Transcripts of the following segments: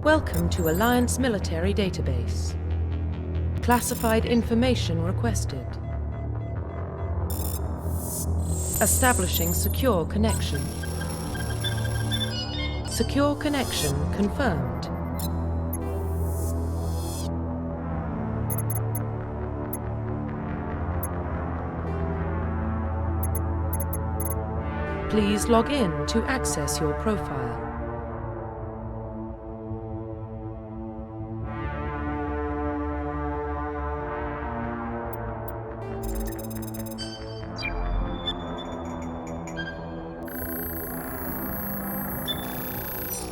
Welcome to Alliance Military Database. Classified information requested. Establishing secure connection. Secure connection confirmed. Please log in to access your profile.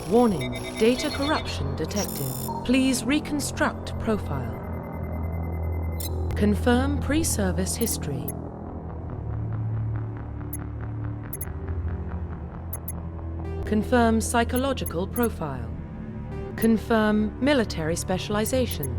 Warning, data corruption detected. Please reconstruct profile. Confirm pre-service history. Confirm psychological profile. Confirm military specialization.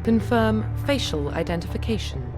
Confirm facial identification.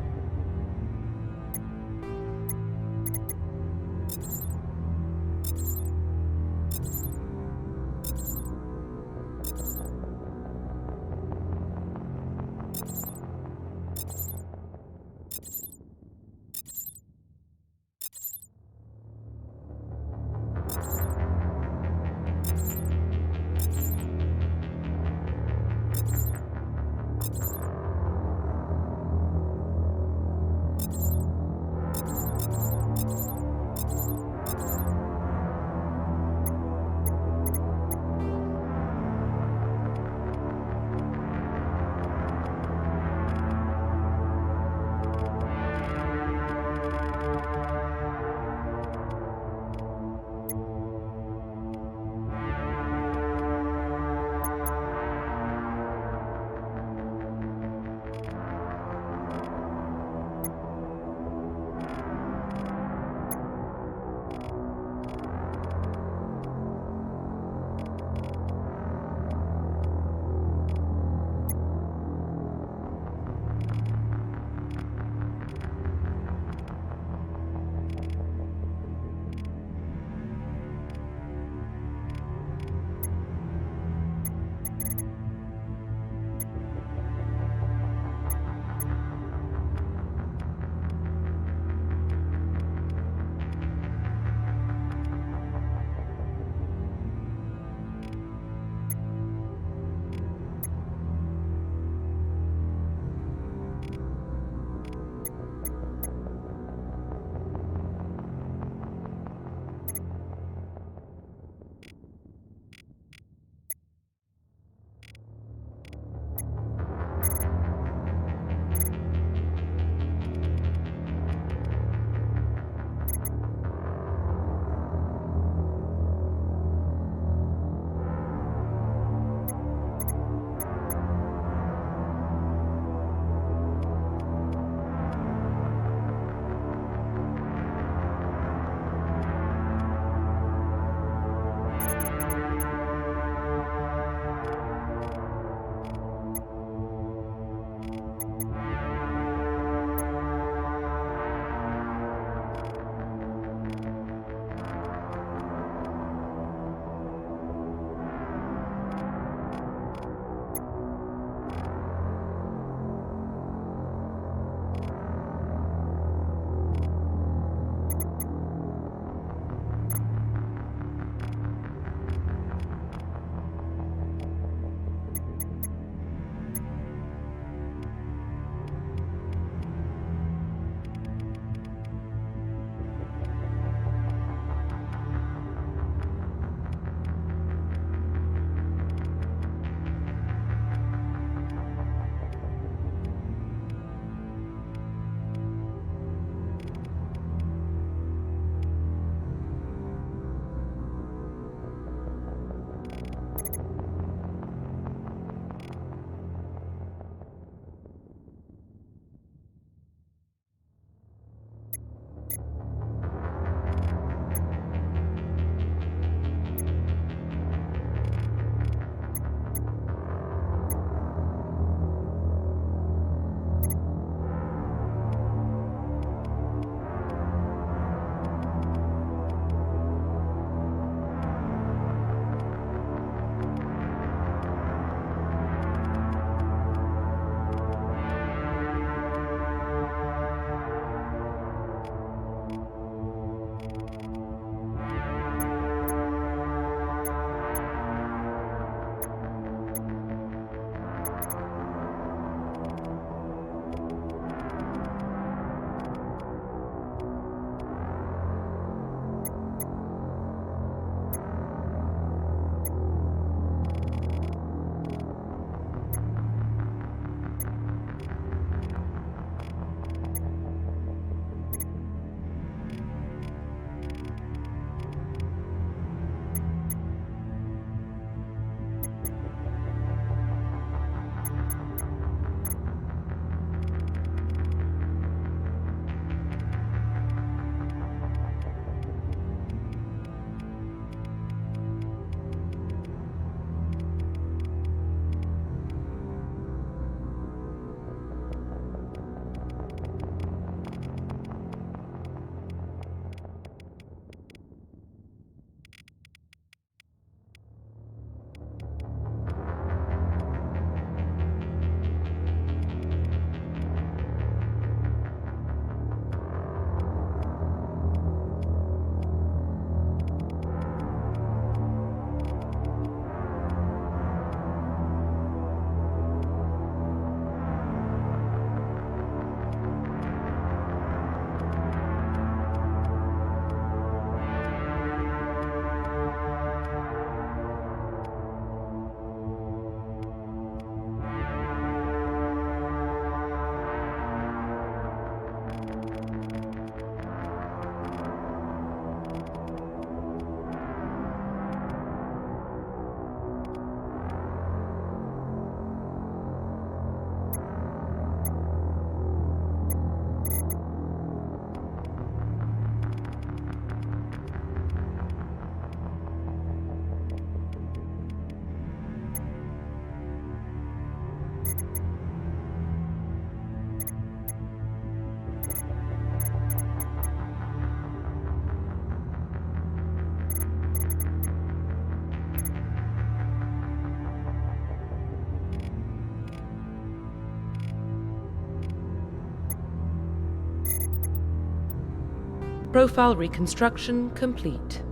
Profile reconstruction complete.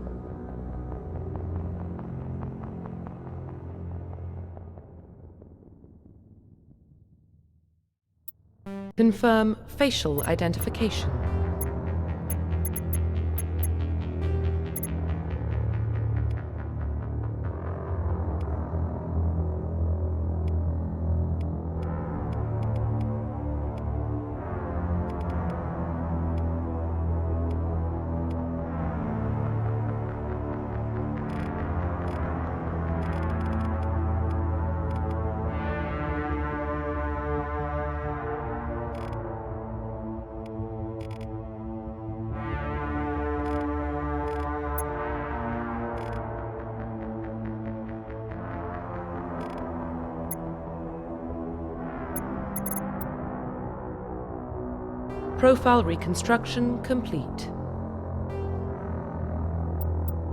Confirm facial identification. Profile reconstruction complete.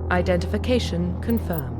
Identification confirmed.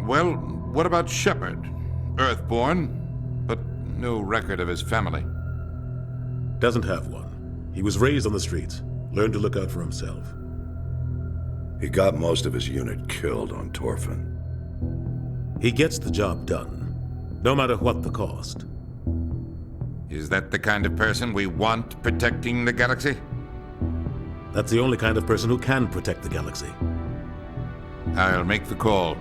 Well, what about Shepard? Earthborn, but no record of his family. Doesn't have one. He was raised on the streets, learned to look out for himself. He got most of his unit killed on Torfin. He gets the job done, no matter what the cost. Is that the kind of person we want protecting the galaxy? That's the only kind of person who can protect the galaxy. I'll make the call.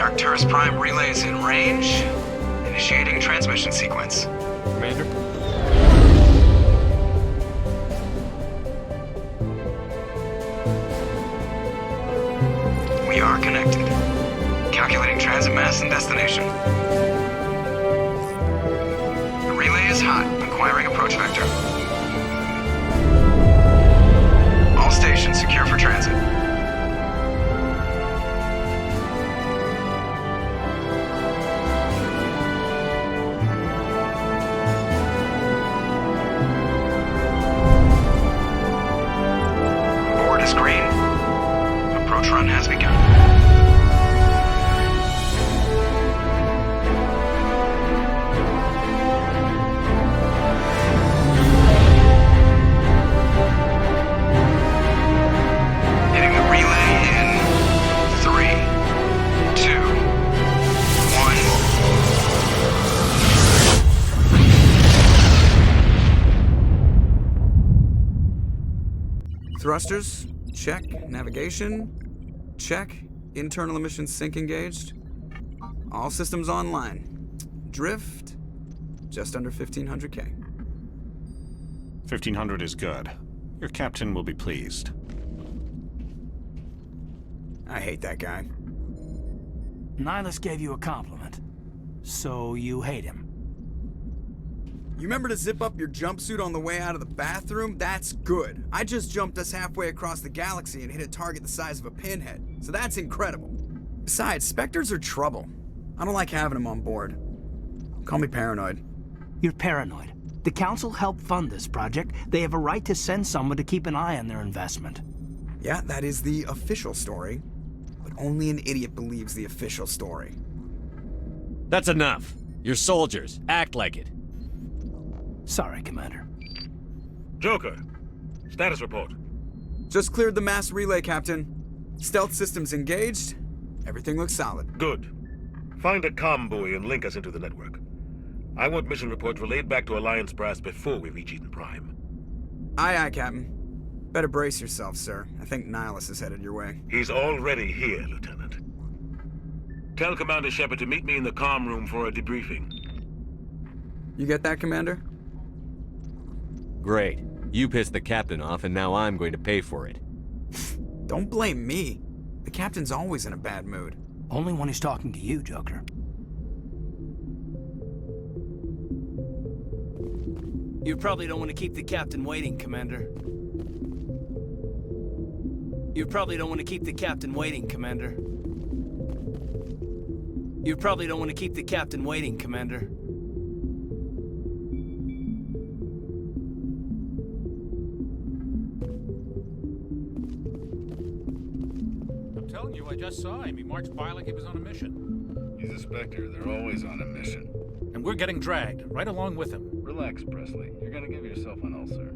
Arcturus Prime relay is in range. Initiating transmission sequence. Commander? We are connected. Calculating transit mass and destination. The relay is hot. Acquiring approach vector. All stations secure for transit. Green. Approach run has begun. Hitting the relay in 3, 2, 1. Thrusters. Check. Navigation. Check. Internal emissions sync engaged. All systems online. Drift. Just under 1500K. 1500 is good. Your captain will be pleased. I hate that guy. Nihilus gave you a compliment. So you hate him. You remember to zip up your jumpsuit on the way out of the bathroom? That's good. I just jumped us halfway across the galaxy and hit a target the size of a pinhead. So that's incredible. Besides, Spectres are trouble. I don't like having them on board. Call me paranoid. You're paranoid. The Council helped fund this project. They have a right to send someone to keep an eye on their investment. Yeah, that is the official story. But only an idiot believes the official story. That's enough. You're soldiers. Act like it. Sorry, Commander. Joker, status report. Just cleared the mass relay, Captain. Stealth systems engaged. Everything looks solid. Good. Find a comm buoy and link us into the network. I want mission reports relayed back to Alliance Brass before we reach Eden Prime. Aye, aye, Captain. Better brace yourself, sir. I think Nihilus is headed your way. He's already here, Lieutenant. Tell Commander Shepard to meet me in the comm room for a debriefing. You get that, Commander? Great. You pissed the captain off, and now I'm going to pay for it. Don't blame me. The Captain's always in a bad mood. Only when he's talking to you, Joker. You probably don't want to keep the Captain waiting, Commander. You probably don't want to keep the Captain waiting, Commander. You probably don't want to keep the Captain waiting, Commander. I'm telling you, I just saw him. He marched by like he was on a mission. He's a Spectre. They're always on a mission. And we're getting dragged, right along with him. Relax, Presley. You're gonna give yourself an ulcer.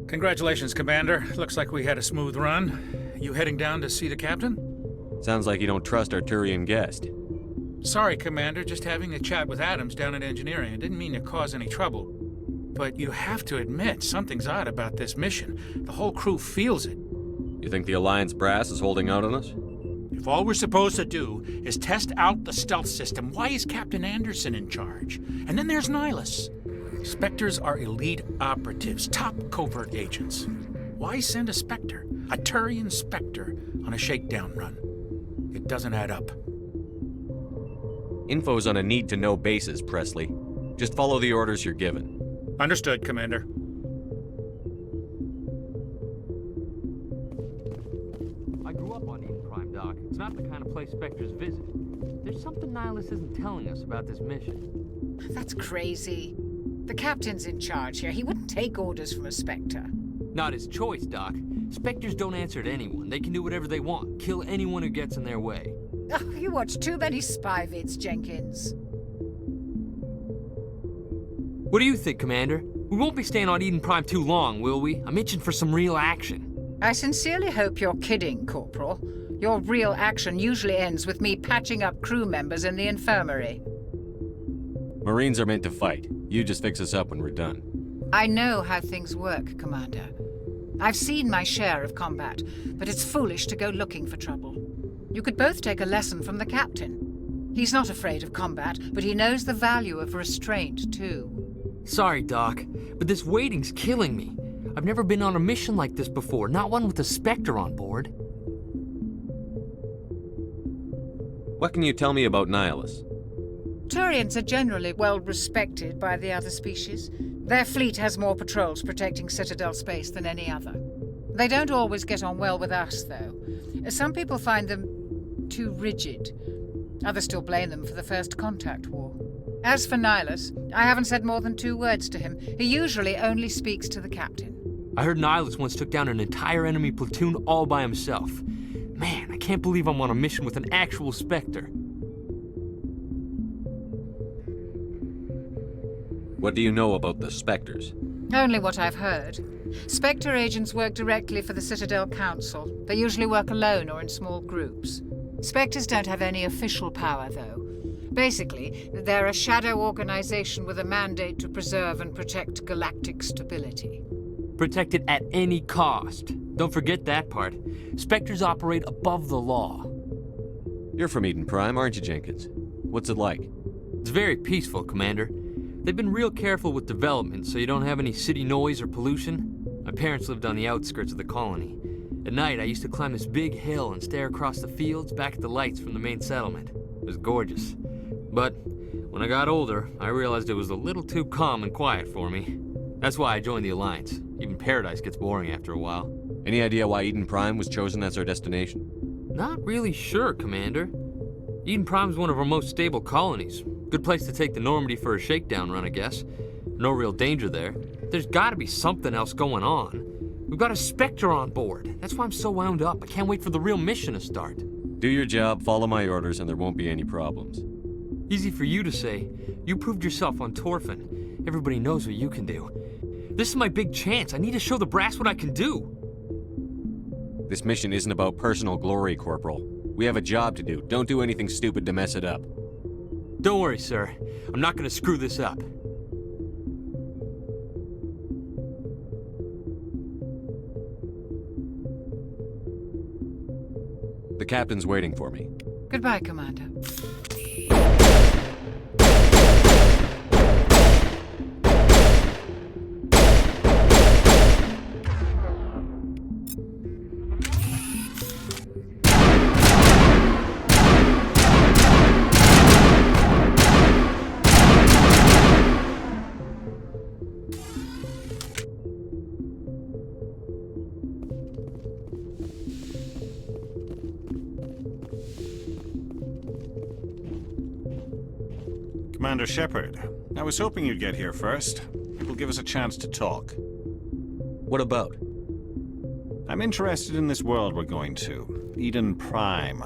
Congratulations, Commander. Looks like we had a smooth run. You heading down to see the captain? Sounds like you don't trust our Turian guest. Sorry, Commander. Just having a chat with Adams down at engineering. I didn't mean to cause any trouble. But you have to admit, something's odd about this mission. The whole crew feels it. You think the Alliance brass is holding out on us? If all we're supposed to do is test out the stealth system, why is Captain Anderson in charge? And then there's Nihilus. Spectres are elite operatives, top covert agents. Why send a Spectre, a Turian Spectre, on a shakedown run? It doesn't add up. Info's on a need-to-know basis, Presley. Just follow the orders you're given. Understood, Commander. I grew up on Eden Prime, Doc. It's not the kind of place Spectres visit. There's something Nihilus isn't telling us about this mission. That's crazy. The Captain's in charge here. He wouldn't take orders from a Spectre. Not his choice, Doc. Spectres don't answer to anyone. They can do whatever they want. Kill anyone who gets in their way. Oh, you watch too many spy vids, Jenkins. What do you think, Commander? We won't be staying on Eden Prime too long, will we? I'm itching for some real action. I sincerely hope you're kidding, Corporal. Your real action usually ends with me patching up crew members in the infirmary. Marines are meant to fight. You just fix us up when we're done. I know how things work, Commander. I've seen my share of combat, but it's foolish to go looking for trouble. You could both take a lesson from the Captain. He's not afraid of combat, but he knows the value of restraint, too. Sorry, Doc, but this waiting's killing me. I've never been on a mission like this before, not one with a Spectre on board. What can you tell me about Nihilus? Turians are generally well respected by the other species. Their fleet has more patrols protecting Citadel space than any other. They don't always get on well with us, though. Some people find them too rigid. Others still blame them for the First Contact War. As for Nihilus, I haven't said more than 2 words to him. He usually only speaks to the Captain. I heard Nihilus once took down an entire enemy platoon all by himself. Man, I can't believe I'm on a mission with an actual Spectre. What do you know about the Spectres? Only what I've heard. Spectre agents work directly for the Citadel Council. They usually work alone or in small groups. Spectres don't have any official power, though. Basically, they're a shadow organization with a mandate to preserve and protect galactic stability. Protect it at any cost. Don't forget that part. Spectres operate above the law. You're from Eden Prime, aren't you, Jenkins? What's it like? It's very peaceful, Commander. They've been real careful with development, so you don't have any city noise or pollution. My parents lived on the outskirts of the colony. At night, I used to climb this big hill and stare across the fields back at the lights from the main settlement. It was gorgeous. But when I got older, I realized it was a little too calm and quiet for me. That's why I joined the Alliance. Even Paradise gets boring after a while. Any idea why Eden Prime was chosen as our destination? Not really sure, Commander. Eden Prime's one of our most stable colonies. Good place to take the Normandy for a shakedown run, I guess. No real danger there. There's gotta be something else going on. We've got a Spectre on board. That's why I'm so wound up. I can't wait for the real mission to start. Do your job, follow my orders, and there won't be any problems. Easy for you to say. You proved yourself on Torfin. Everybody knows what you can do. This is my big chance. I need to show the brass what I can do. This mission isn't about personal glory, Corporal. We have a job to do. Don't do anything stupid to mess it up. Don't worry, sir. I'm not gonna screw this up. The captain's waiting for me. Goodbye, Commander. Commander Shepard, I was hoping you'd get here first. It will give us a chance to talk. What about? I'm interested in this world we're going to, Eden Prime.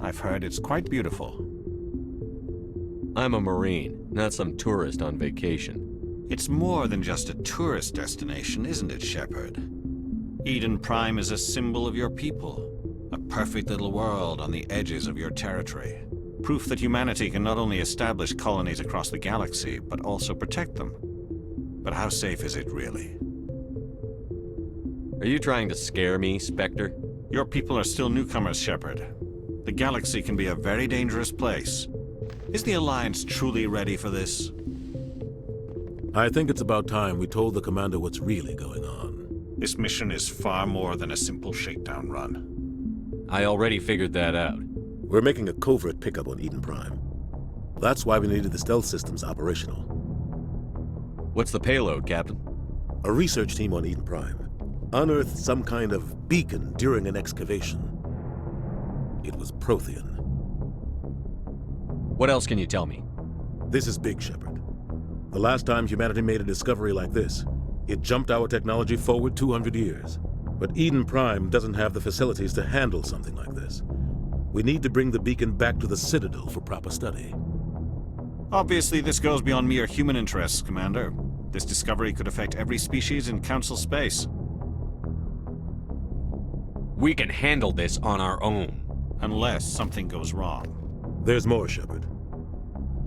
I've heard it's quite beautiful. I'm a Marine, not some tourist on vacation. It's more than just a tourist destination, isn't it, Shepard? Eden Prime is a symbol of your people. A perfect little world on the edges of your territory. Proof that humanity can not only establish colonies across the galaxy, but also protect them. But how safe is it really? Are you trying to scare me, Spectre? Your people are still newcomers, Shepard. The galaxy can be a very dangerous place. Is the Alliance truly ready for this? I think it's about time we told the Commander what's really going on. This mission is far more than a simple shakedown run. I already figured that out. We're making a covert pickup on Eden Prime. That's why we needed the stealth systems operational. What's the payload, Captain? A research team on Eden Prime unearthed some kind of beacon during an excavation. It was Prothean. What else can you tell me? This is big, Shepard. The last time humanity made a discovery like this, it jumped our technology forward 200 years. But Eden Prime doesn't have the facilities to handle something like this. We need to bring the beacon back to the Citadel for proper study. Obviously, this goes beyond mere human interests, Commander. This discovery could affect every species in Council space. We can handle this on our own. Unless something goes wrong. There's more, Shepard.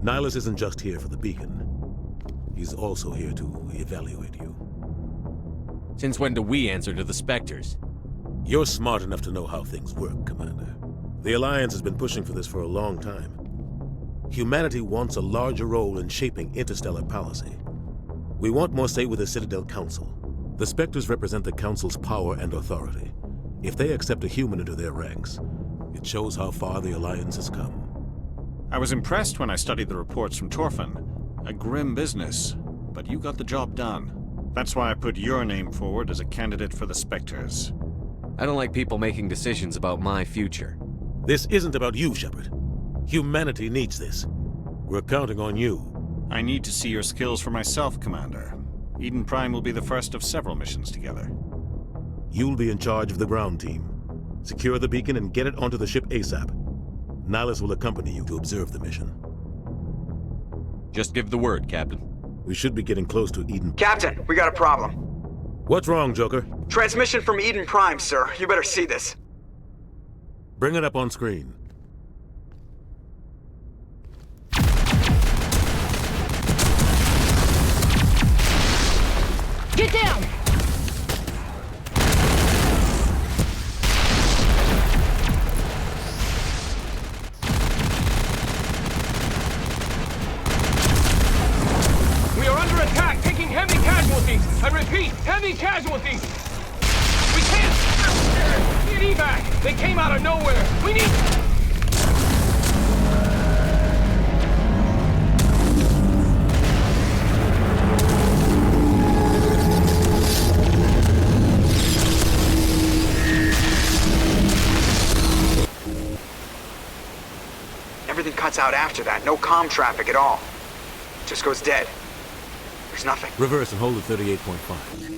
Nihilus isn't just here for the beacon. He's also here to evaluate you. Since when do we answer to the Spectres? You're smart enough to know how things work, Commander. The Alliance has been pushing for this for a long time. Humanity wants a larger role in shaping interstellar policy. We want more say with the Citadel Council. The Spectres represent the Council's power and authority. If they accept a human into their ranks, it shows how far the Alliance has come. I was impressed when I studied the reports from Torfin. A grim business, but you got the job done. That's why I put your name forward as a candidate for the Spectres. I don't like people making decisions about my future. This isn't about you, Shepard. Humanity needs this. We're counting on you. I need to see your skills for myself, Commander. Eden Prime will be the first of several missions together. You'll be in charge of the ground team. Secure the beacon and get it onto the ship ASAP. Nihilus will accompany you to observe the mission. Just give the word, Captain. We should be getting close to Eden. Captain, we got a problem. What's wrong, Joker? Transmission from Eden Prime, sir. You better see this. Bring it up on screen. Get down! We are under attack, taking heavy casualties. I repeat, heavy casualties. We can't get evac. They came out of nowhere. We need... Everything cuts out after that. No comm traffic at all. Just goes dead. There's nothing. Reverse and hold at 38.5.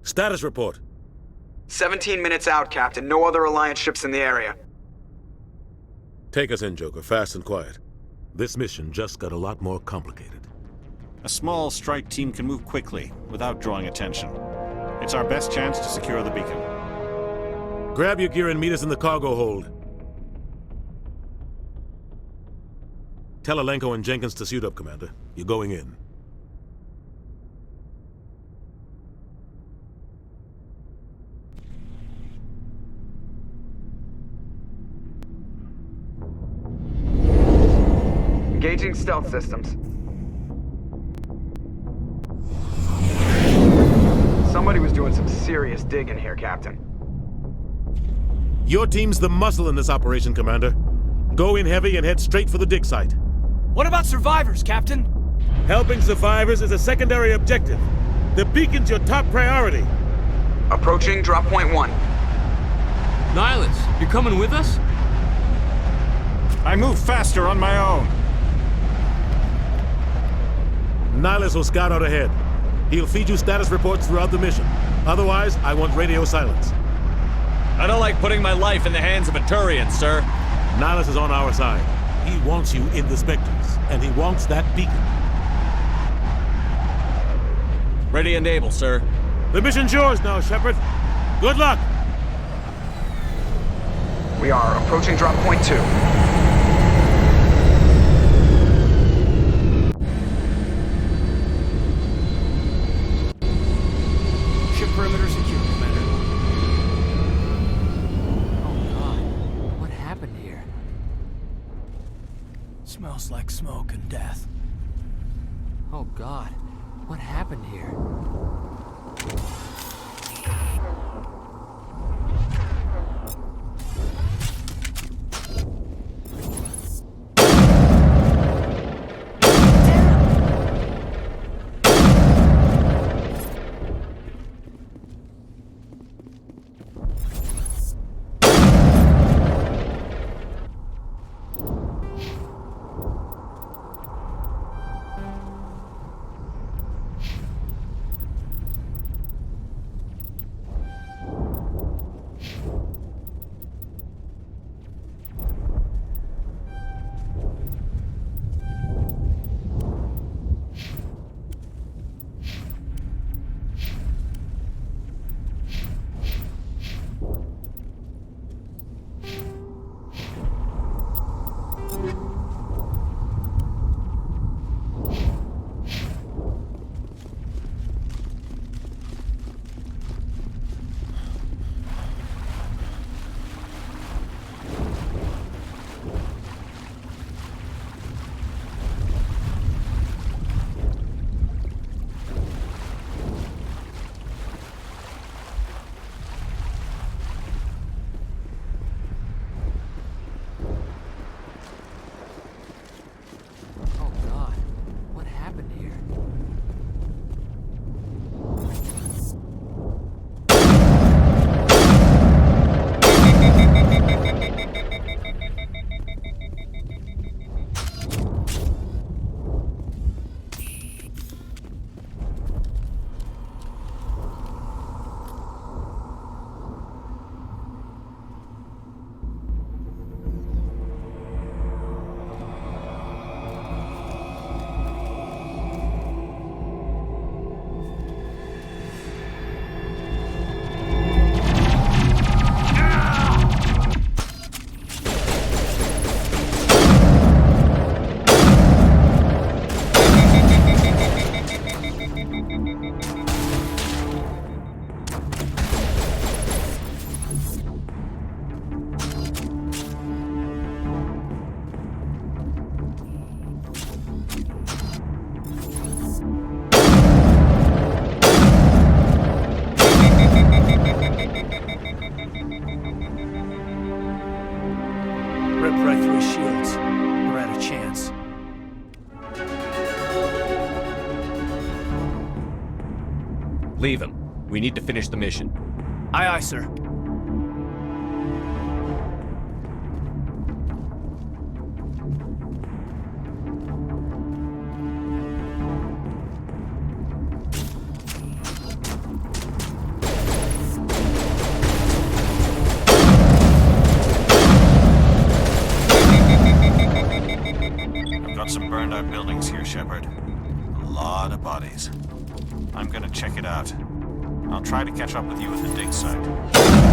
Status report. 17 minutes out, Captain. No other Alliance ships in the area. Take us in, Joker. Fast and quiet. This mission just got a lot more complicated. A small strike team can move quickly, without drawing attention. It's our best chance to secure the beacon. Grab your gear and meet us in the cargo hold. Tell Alenko and Jenkins to suit up, Commander. You're going in. Engaging stealth systems. Somebody was doing some serious digging here, Captain. Your team's the muscle in this operation, Commander. Go in heavy and head straight for the dig site. What about survivors, Captain? Helping survivors is a secondary objective. The beacon's your top priority. Approaching drop point 1. Nihilus, you're coming with us? I move faster on my own. Nihilus will scout out ahead. He'll feed you status reports throughout the mission. Otherwise, I want radio silence. I don't like putting my life in the hands of a Turian, sir. Nihilus is on our side. He wants you in the Spectres, and he wants that beacon. Ready and able, sir. The mission's yours now, Shepard. Good luck! We are approaching drop point 2. Ship perimeter secure, Commander. Oh God, what happened here? Smells like smoke and death. Oh God, what happened here? Ripped right through his shields. We're out of chance. Leave him. We need to finish the mission. Aye, aye, sir. our buildings here, Shepard. A lot of bodies. I'm gonna check it out. I'll try to catch up with you at the dig site.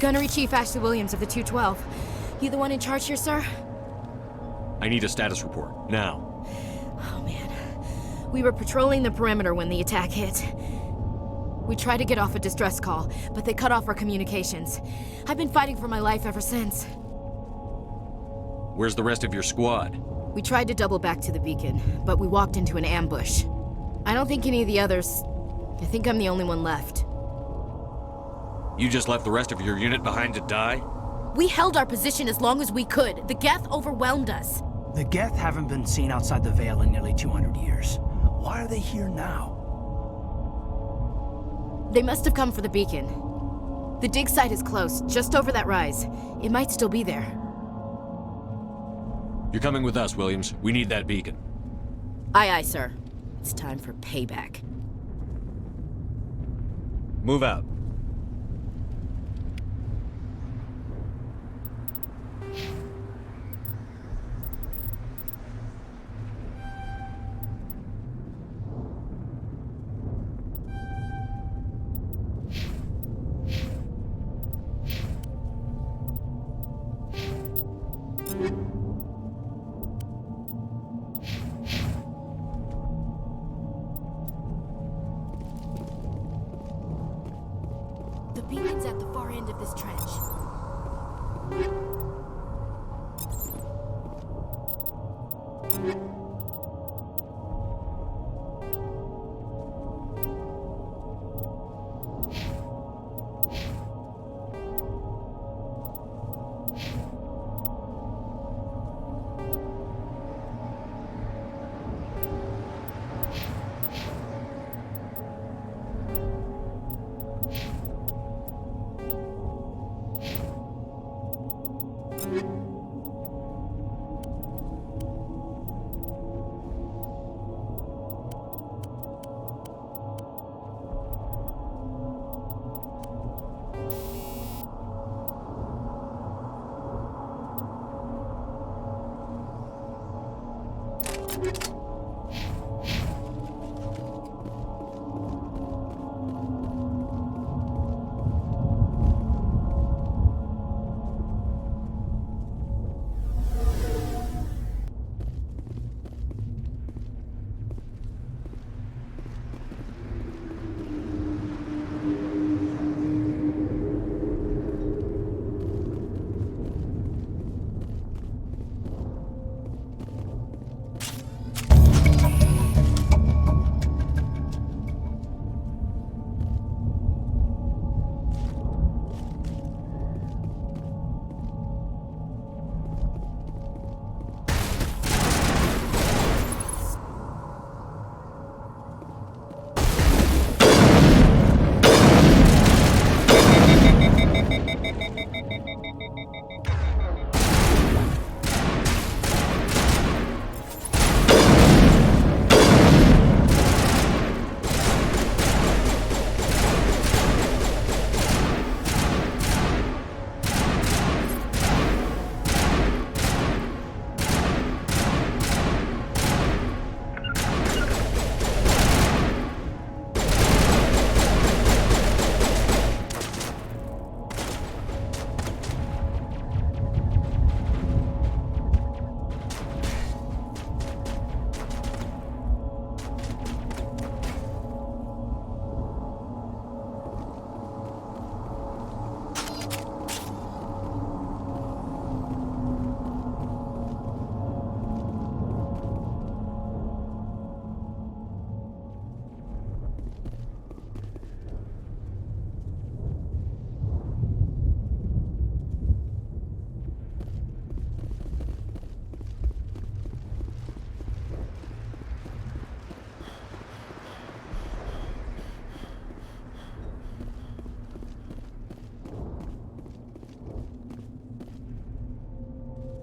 Gunnery Chief Ashley Williams of the 212. You the one in charge here, sir? I need a status report, now. Oh, man. We were patrolling the perimeter when the attack hit. We tried to get off a distress call, but they cut off our communications. I've been fighting for my life ever since. Where's the rest of your squad? We tried to double back to the beacon, but we walked into an ambush. I don't think any of the others... I think I'm the only one left. You just left the rest of your unit behind to die? We held our position as long as we could. The Geth overwhelmed us. The Geth haven't been seen outside the Veil in nearly 200 years. Why are they here now? They must have come for the beacon. The dig site is close, just over that rise. It might still be there. You're coming with us, Williams. We need that beacon. Aye, aye, sir. It's time for payback. Move out. The beacon's at the far end of this trench.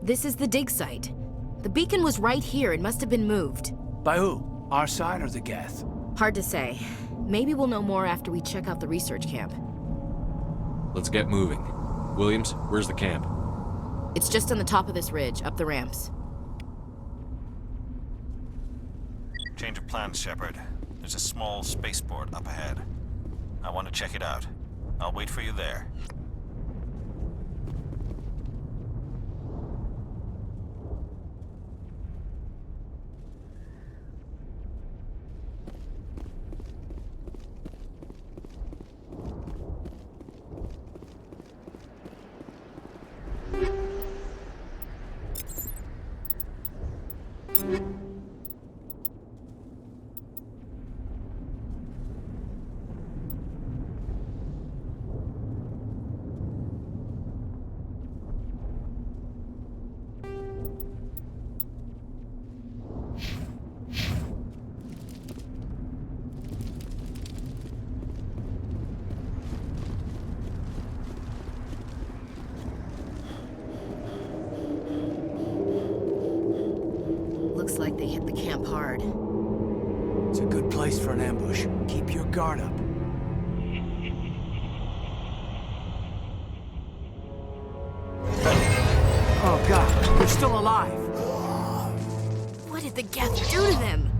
This is the dig site. The beacon was right here. It must have been moved. By who? Our side or the Geth? Hard to say. Maybe we'll know more after we check out the research camp. Let's get moving. Williams, where's the camp? It's just on the top of this ridge, up the ramps. Change of plans, Shepard. There's a small spaceport up ahead. I want to check it out. I'll wait for you there. Looks like they hit the camp hard. It's a good place for an ambush. Keep your guard up. Oh god, they're still alive! What did the Geth do to them?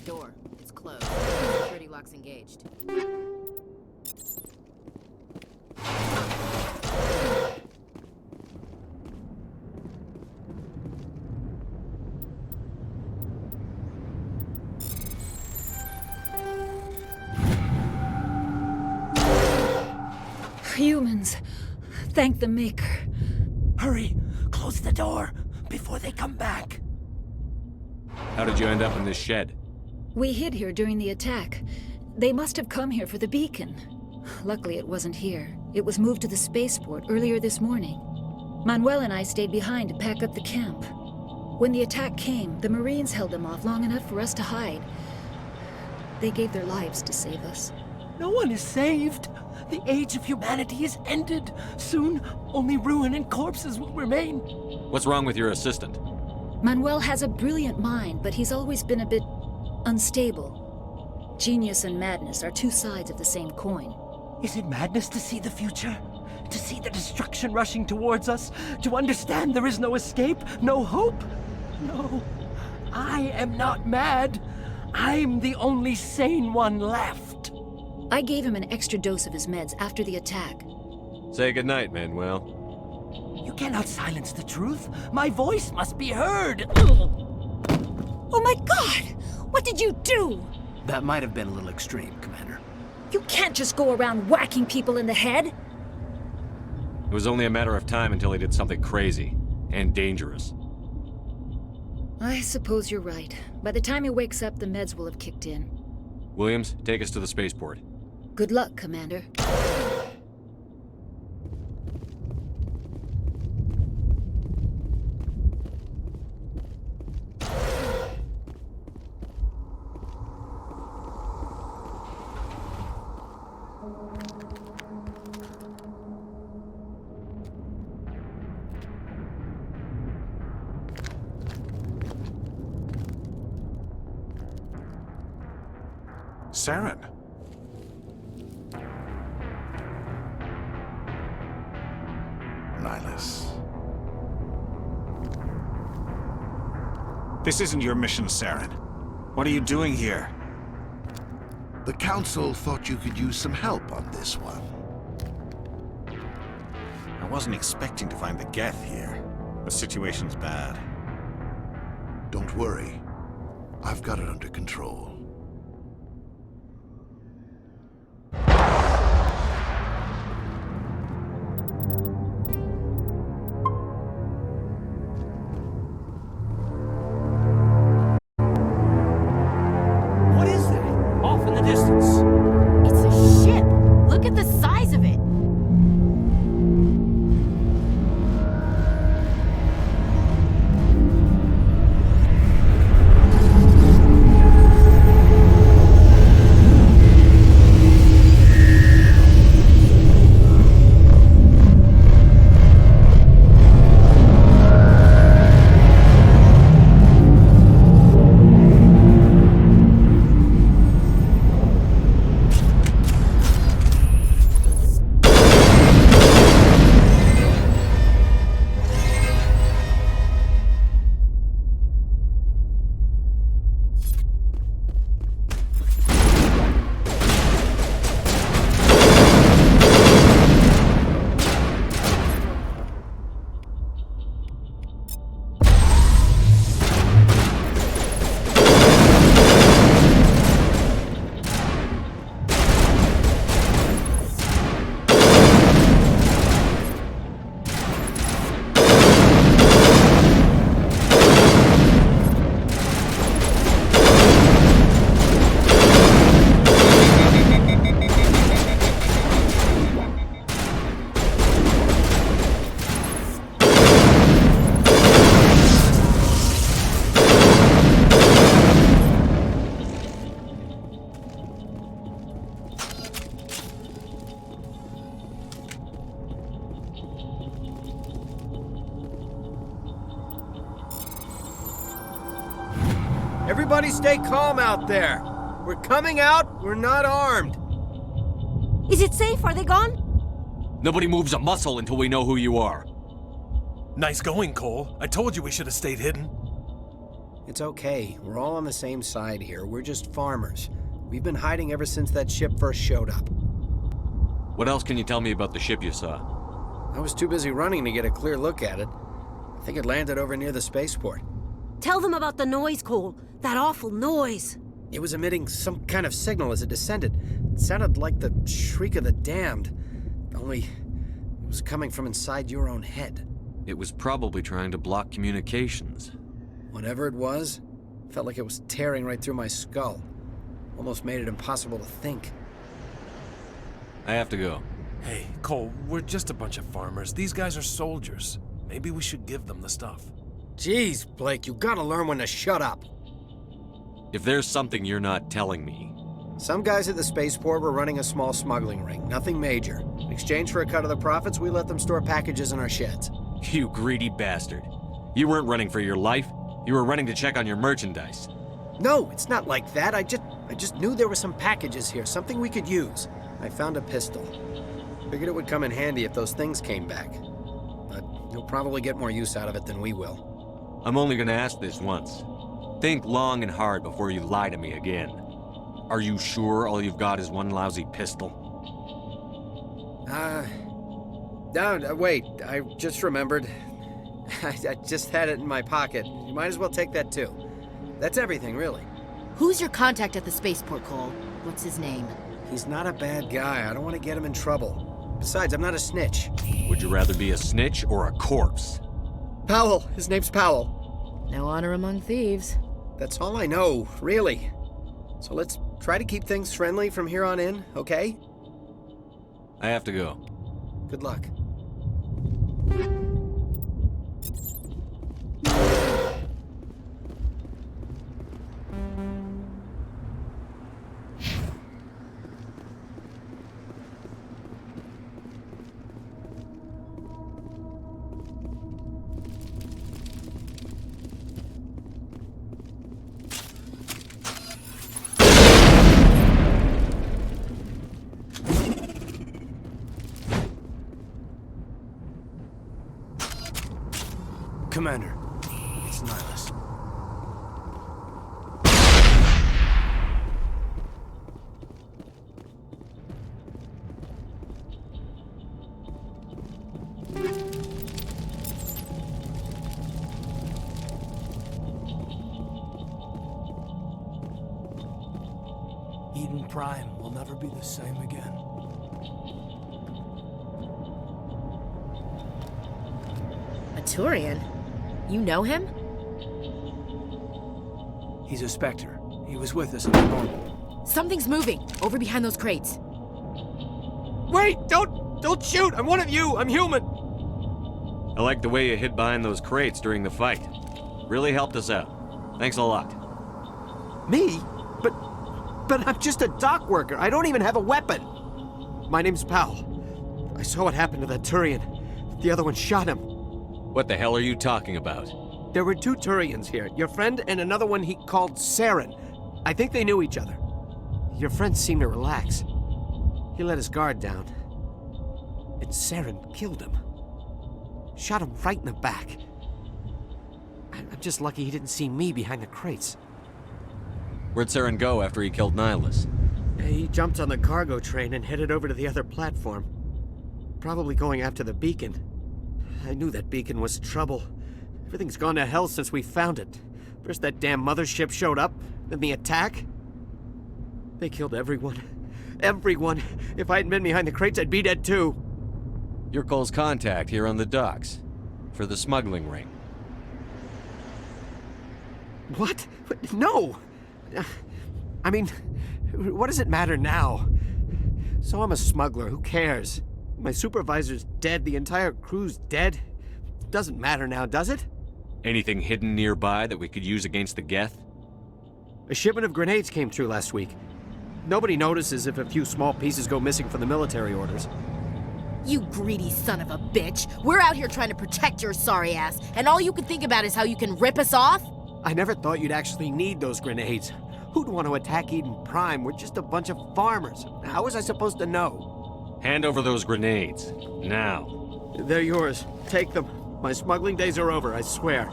Door. It's closed. Security lock's engaged. Humans. Thank the Maker. Hurry! Close the door before they come back. How did you end up in this shed? We hid here during the attack. They must have come here for the beacon. Luckily, it wasn't here. It was moved to the spaceport earlier this morning. Manuel and I stayed behind to pack up the camp. When the attack came, the Marines held them off long enough for us to hide. They gave their lives to save us. No one is saved. The age of humanity is ended. Soon, only ruin and corpses will remain. What's wrong with your assistant? Manuel has a brilliant mind, but he's always been a bit unstable. Genius and madness are two sides of the same coin. Is it madness to see the future? To see the destruction rushing towards us? To understand there is no escape? No hope? No. I am not mad. I'm the only sane one left. I gave him an extra dose of his meds after the attack. Say goodnight, Manuel. You cannot silence the truth. My voice must be heard. Oh my God! What did you do? That might have been a little extreme, Commander. You can't just go around whacking people in the head. It was only a matter of time until he did something crazy and dangerous. I suppose you're right. By the time he wakes up, the meds will have kicked in. Williams, take us to the spaceport. Good luck, Commander. Saren. Nihilus. This isn't your mission, Saren. What are you doing here? The Council thought you could use some help on this one. I wasn't expecting to find the Geth here. The situation's bad. Don't worry. I've got it under control. What is that? Off in the distance. It's a ship! Look at the size of it! Everybody stay calm out there. We're coming out, we're not armed. Is it safe? Are they gone? Nobody moves a muscle until we know who you are. Nice going, Cole. I told you we should have stayed hidden. It's okay. We're all on the same side here. We're just farmers. We've been hiding ever since that ship first showed up. What else can you tell me about the ship you saw? I was too busy running to get a clear look at it. I think it landed over near the spaceport. Tell them about the noise, Cole. That awful noise. It was emitting some kind of signal as it descended. It sounded like the shriek of the damned. Only it was coming from inside your own head. It was probably trying to block communications. Whatever it was, felt like it was tearing right through my skull. Almost made it impossible to think. I have to go. Hey, Cole, we're just a bunch of farmers. These guys are soldiers. Maybe we should give them the stuff. Jeez, Blake, you gotta learn when to shut up. If there's something you're not telling me... Some guys at the spaceport were running a small smuggling ring, nothing major. In exchange for a cut of the profits, we let them store packages in our sheds. You greedy bastard. You weren't running for your life. You were running to check on your merchandise. No, it's not like that. I just knew there were some packages here, something we could use. I found a pistol. Figured it would come in handy if those things came back. But you'll probably get more use out of it than we will. I'm only gonna ask this once. Think long and hard before you lie to me again. Are you sure all you've got is one lousy pistol? No, wait, I just remembered. I just had it in my pocket. You might as well take that too. That's everything, really. Who's your contact at the spaceport, Cole? What's his name? He's not a bad guy. I don't want to get him in trouble. Besides, I'm not a snitch. Would you rather be a snitch or a corpse? Powell. His name's Powell. No honor among thieves. That's all I know, really. So let's try to keep things friendly from here on in, okay? I have to go. Good luck. Commander, it's Nihilus. Eden Prime will never be the same again. A Turian? You know him? He's a Spectre. He was with us at the normal. Something's moving, over behind those crates. Wait! Don't shoot! I'm one of you! I'm human! I like the way you hid behind those crates during the fight. Really helped us out. Thanks a lot. Me? But I'm just a dock worker. I don't even have a weapon. My name's Powell. I saw what happened to that Turian. The other one shot him. What the hell are you talking about? There were two Turians here. Your friend and another one he called Saren. I think they knew each other. Your friend seemed to relax. He let his guard down. And Saren killed him. Shot him right in the back. I'm just lucky he didn't see me behind the crates. Where'd Saren go after he killed Nihilus? He jumped on the cargo train and headed over to the other platform. Probably going after the beacon. I knew that beacon was trouble. Everything's gone to hell since we found it. First that damn mothership showed up, then the attack. They killed everyone. Everyone. If I hadn't been behind the crates, I'd be dead too. You're Cole's contact here on the docks. For the smuggling ring. What? No! I mean, what does it matter now? So I'm a smuggler, who cares? My supervisor's dead, the entire crew's dead. Doesn't matter now, does it? Anything hidden nearby that we could use against the Geth? A shipment of grenades came through last week. Nobody notices if a few small pieces go missing from the military orders. You greedy son of a bitch. We're out here trying to protect your sorry ass, and all you can think about is how you can rip us off? I never thought you'd actually need those grenades. Who'd want to attack Eden Prime? We're just a bunch of farmers. How was I supposed to know? Hand over those grenades. Now. They're yours. Take them. My smuggling days are over, I swear.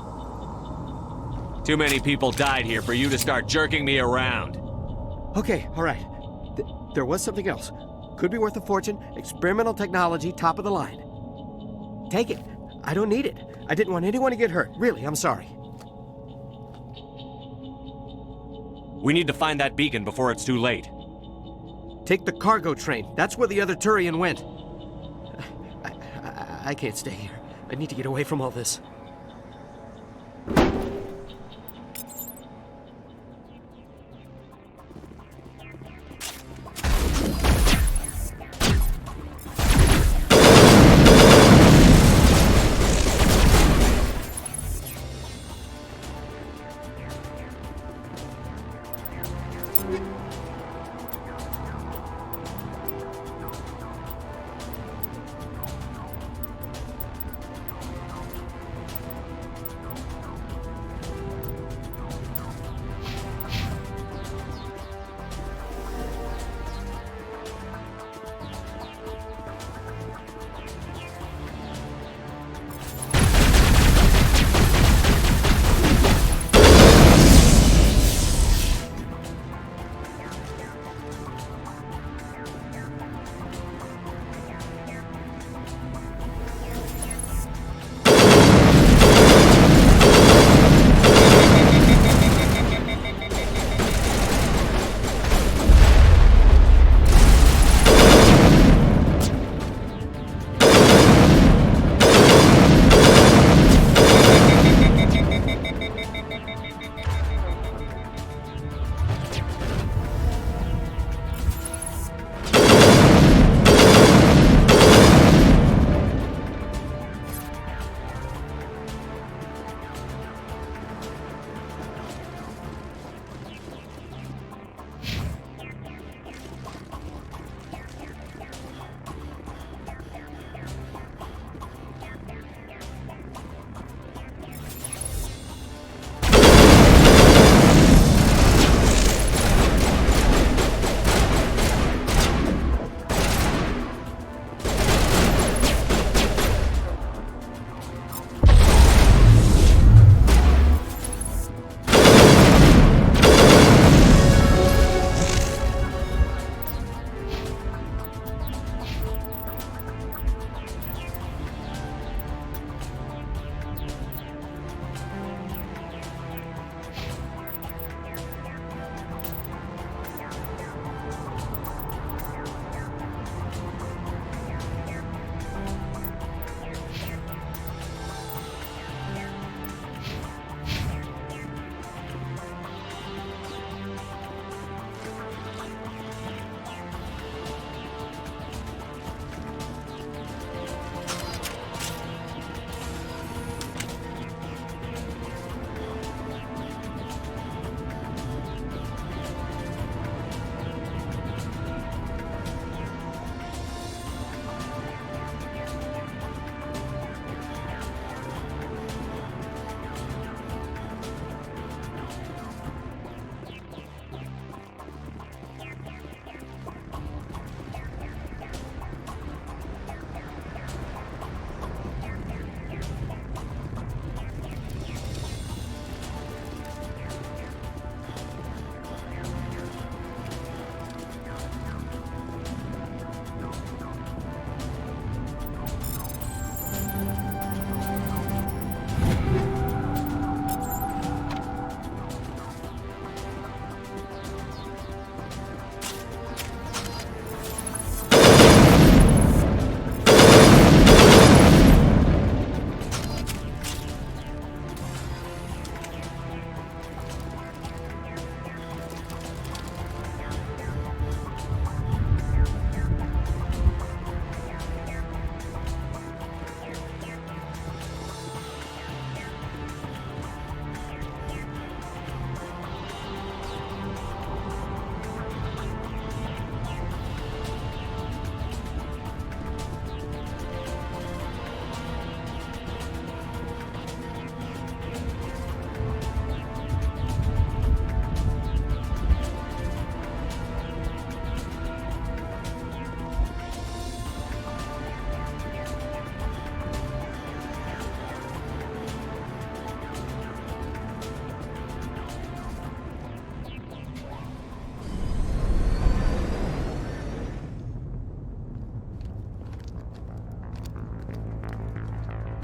Too many people died here for you to start jerking me around. Okay, all right. There was something else. Could be worth a fortune. Experimental technology, top of the line. Take it. I don't need it. I didn't want anyone to get hurt. Really, I'm sorry. We need to find that beacon before it's too late. Take the cargo train. That's where the other Turian went. I can't stay here. I need to get away from all this.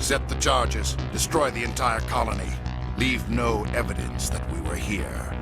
Accept the charges. Destroy the entire colony. Leave no evidence that we were here.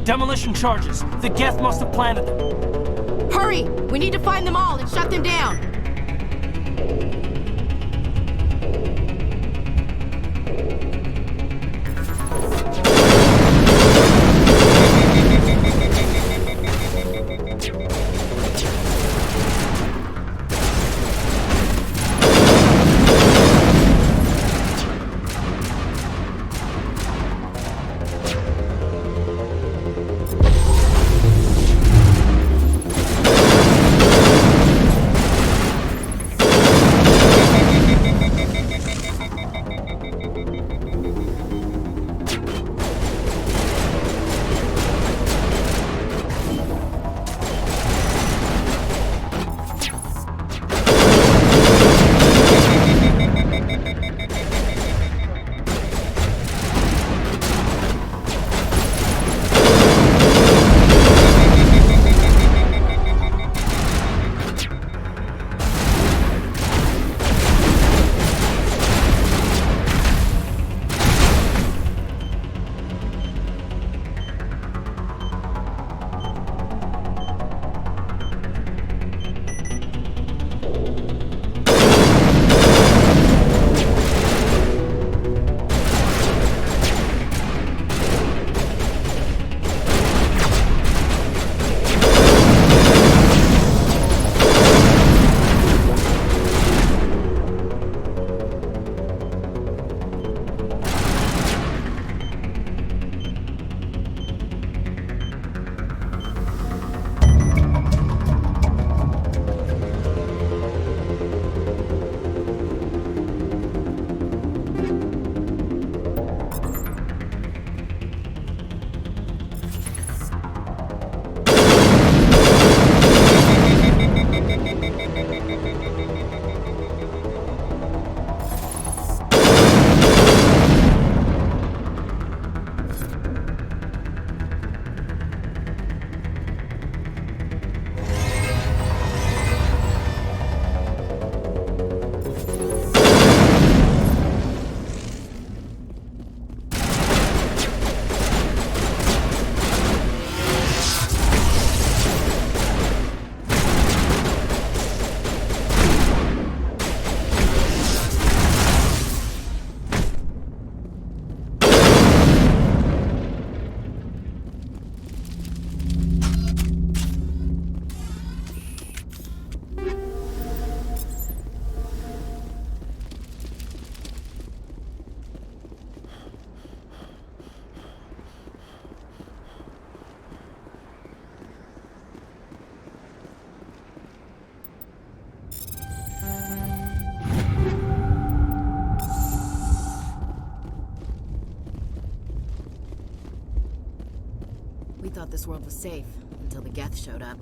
Demolition charges. The Geth must have planted them. Hurry! We need to find them all and shut them down! We thought this world was safe, until the Geth showed up.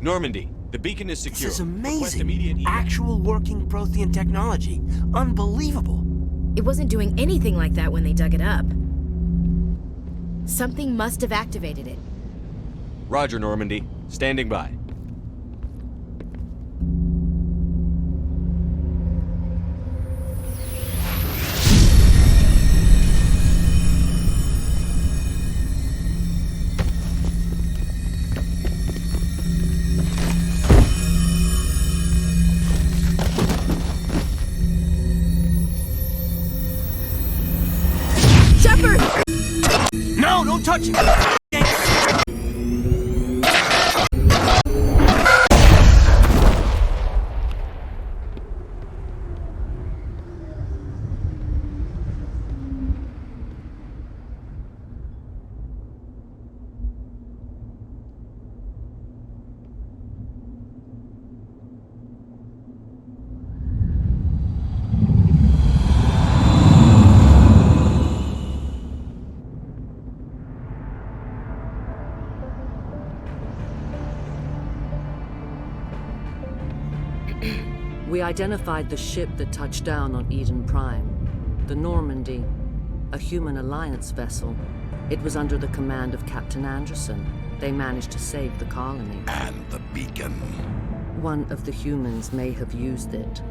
Normandy, the beacon is secure. This is Request amazing. immediate evac. Actual working Prothean technology. Unbelievable. It wasn't doing anything like that when they dug it up. Something must have activated it. Roger, Normandy. Standing by. Shepard! No, don't touch it! We identified the ship that touched down on Eden Prime. The Normandy, a human alliance vessel. It was under the command of Captain Anderson. They managed to save the colony. And the beacon. One of the humans may have used it.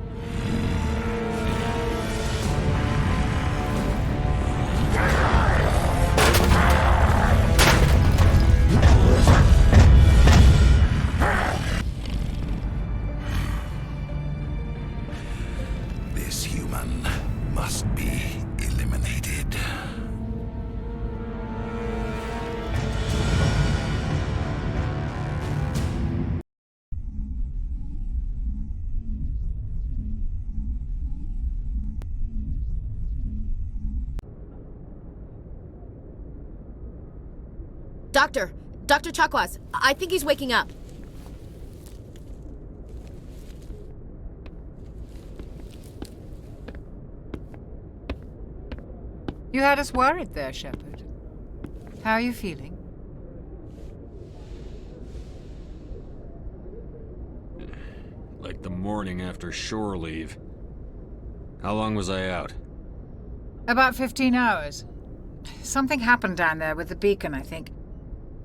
This human must be eliminated. Dr. Chakwas, I think he's waking up. You had us worried there, Shepard. How are you feeling? Like the morning after shore leave. How long was I out? About 15 hours. Something happened down there with the beacon, I think.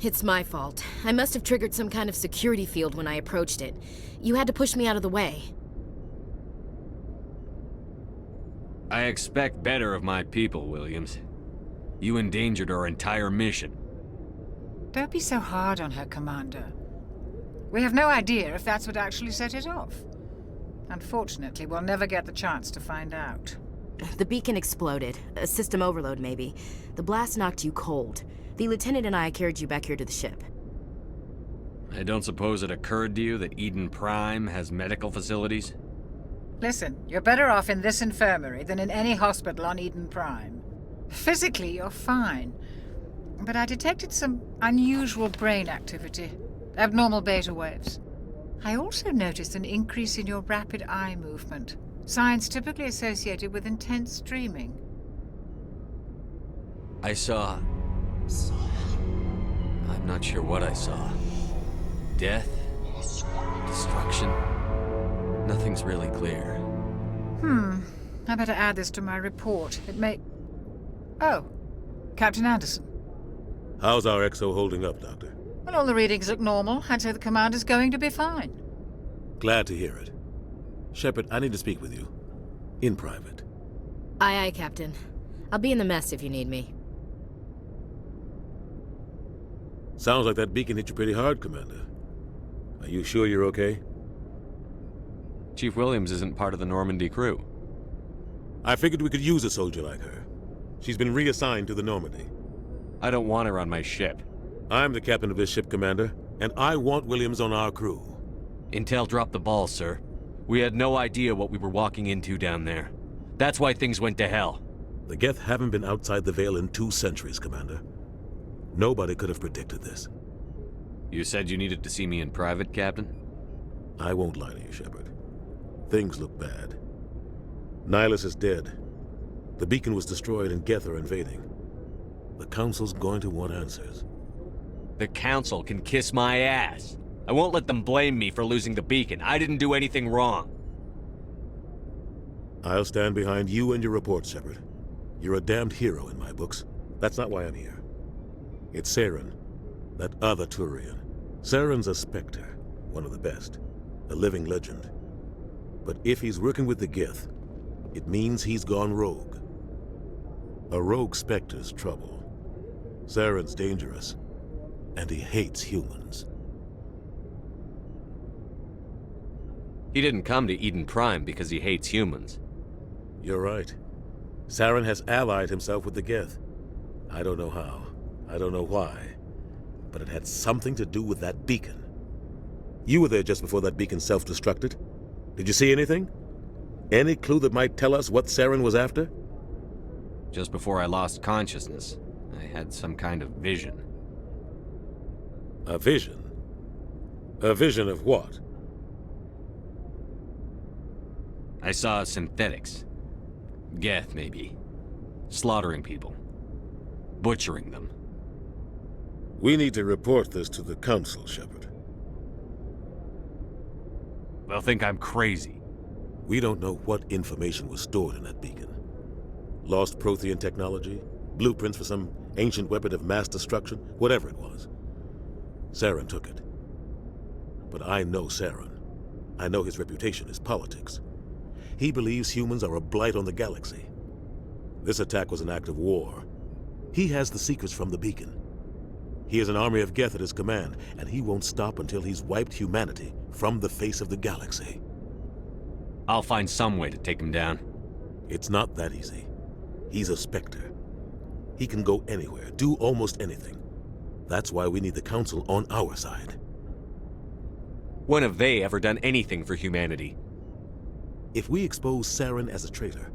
It's my fault. I must have triggered some kind of security field when I approached it. You had to push me out of the way. I expect better of my people, Williams. You endangered our entire mission. Don't be so hard on her, Commander. We have no idea if that's what actually set it off. Unfortunately, we'll never get the chance to find out. The beacon exploded. A system overload, maybe. The blast knocked you cold. The lieutenant and I carried you back here to the ship. I don't suppose it occurred to you that Eden Prime has medical facilities? Listen, you're better off in this infirmary than in any hospital on Eden Prime. Physically, you're fine. But I detected some unusual brain activity. Abnormal beta waves. I also noticed an increase in your rapid eye movement. Signs typically associated with intense dreaming. I saw... I'm not sure what I saw. Death? Destruction? Nothing's really clear. I better add this to my report. It may... Oh, Captain Anderson. How's our XO holding up, Doctor? Well, all the readings look normal. I'd say the commander's going to be fine. Glad to hear it. Shepard, I need to speak with you. In private. Aye, Captain. I'll be in the mess if you need me. Sounds like that beacon hit you pretty hard, Commander. Are you sure you're okay? Chief Williams isn't part of the Normandy crew. I figured we could use a soldier like her. She's been reassigned to the Normandy. I don't want her on my ship. I'm the captain of this ship, Commander, and I want Williams on our crew. Intel dropped the ball, sir. We had no idea what we were walking into down there. That's why things went to hell. The Geth haven't been outside the Veil in 2 centuries, Commander. Nobody could have predicted this. You said you needed to see me in private, Captain? I won't lie to you, Shepard. Things look bad. Nihilus is dead. The beacon was destroyed and Geth are invading. The Council's going to want answers. The Council can kiss my ass. I won't let them blame me for losing the beacon. I didn't do anything wrong. I'll stand behind you and your report, Shepard. You're a damned hero in my books. That's not why I'm here. It's Saren, that other Turian. Saren's a Spectre, one of the best, a living legend. But if he's working with the Gith, it means he's gone rogue. A rogue Spectre's trouble. Saren's dangerous, and he hates humans. He didn't come to Eden Prime because he hates humans. You're right. Saren has allied himself with the Gith. I don't know how. I don't know why. But it had something to do with that beacon. You were there just before that beacon self-destructed. Did you see anything? Any clue that might tell us what Saren was after? Just before I lost consciousness, I had some kind of vision. A vision? A vision of what? I saw synthetics. Geth, maybe. Slaughtering people. Butchering them. We need to report this to the Council, Shepard. They'll think I'm crazy. We don't know what information was stored in that beacon. Lost Prothean technology? Blueprints for some ancient weapon of mass destruction? Whatever it was. Saren took it. But I know Saren. I know his reputation is politics. He believes humans are a blight on the galaxy. This attack was an act of war. He has the secrets from the beacon. He has an army of Geth at his command, and he won't stop until he's wiped humanity from the face of the galaxy. I'll find some way to take him down. It's not that easy. He's a Spectre. He can go anywhere, do almost anything. That's why we need the Council on our side. When have they ever done anything for humanity? If we expose Saren as a traitor,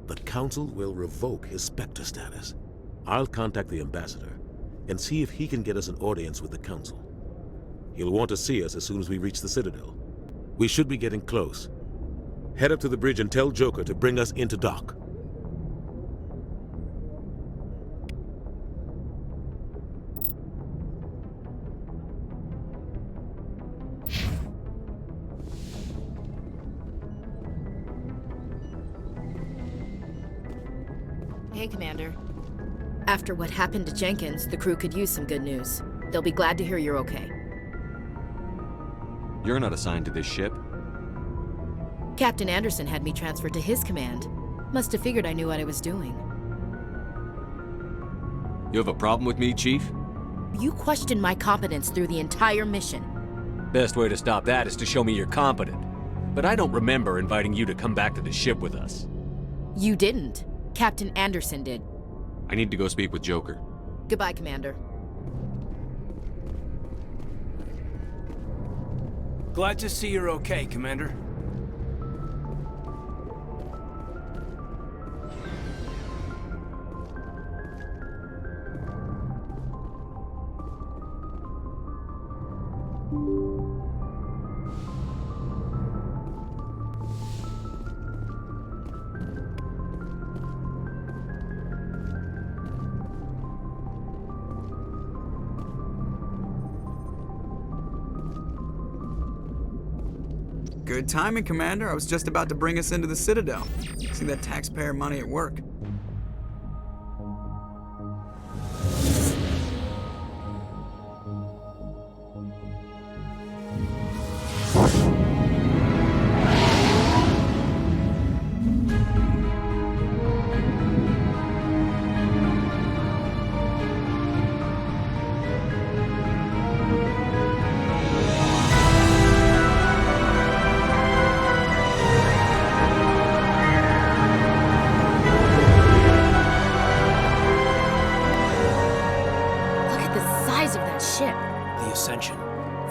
the Council will revoke his Spectre status. I'll contact the Ambassador and see if he can get us an audience with the Council. He'll want to see us as soon as we reach the Citadel. We should be getting close. Head up to the bridge and tell Joker to bring us into dock. Hey, Commander. After what happened to Jenkins, the crew could use some good news. They'll be glad to hear you're okay. You're not assigned to this ship. Captain Anderson had me transferred to his command. Must have figured I knew what I was doing. You have a problem with me, Chief? You questioned my competence through the entire mission. Best way to stop that is to show me you're competent. But I don't remember inviting you to come back to the ship with us. You didn't. Captain Anderson did. I need to go speak with Joker. Goodbye, Commander. Glad to see you're okay, Commander. Good timing, Commander. I was just about to bring us into the Citadel. See that taxpayer money at work.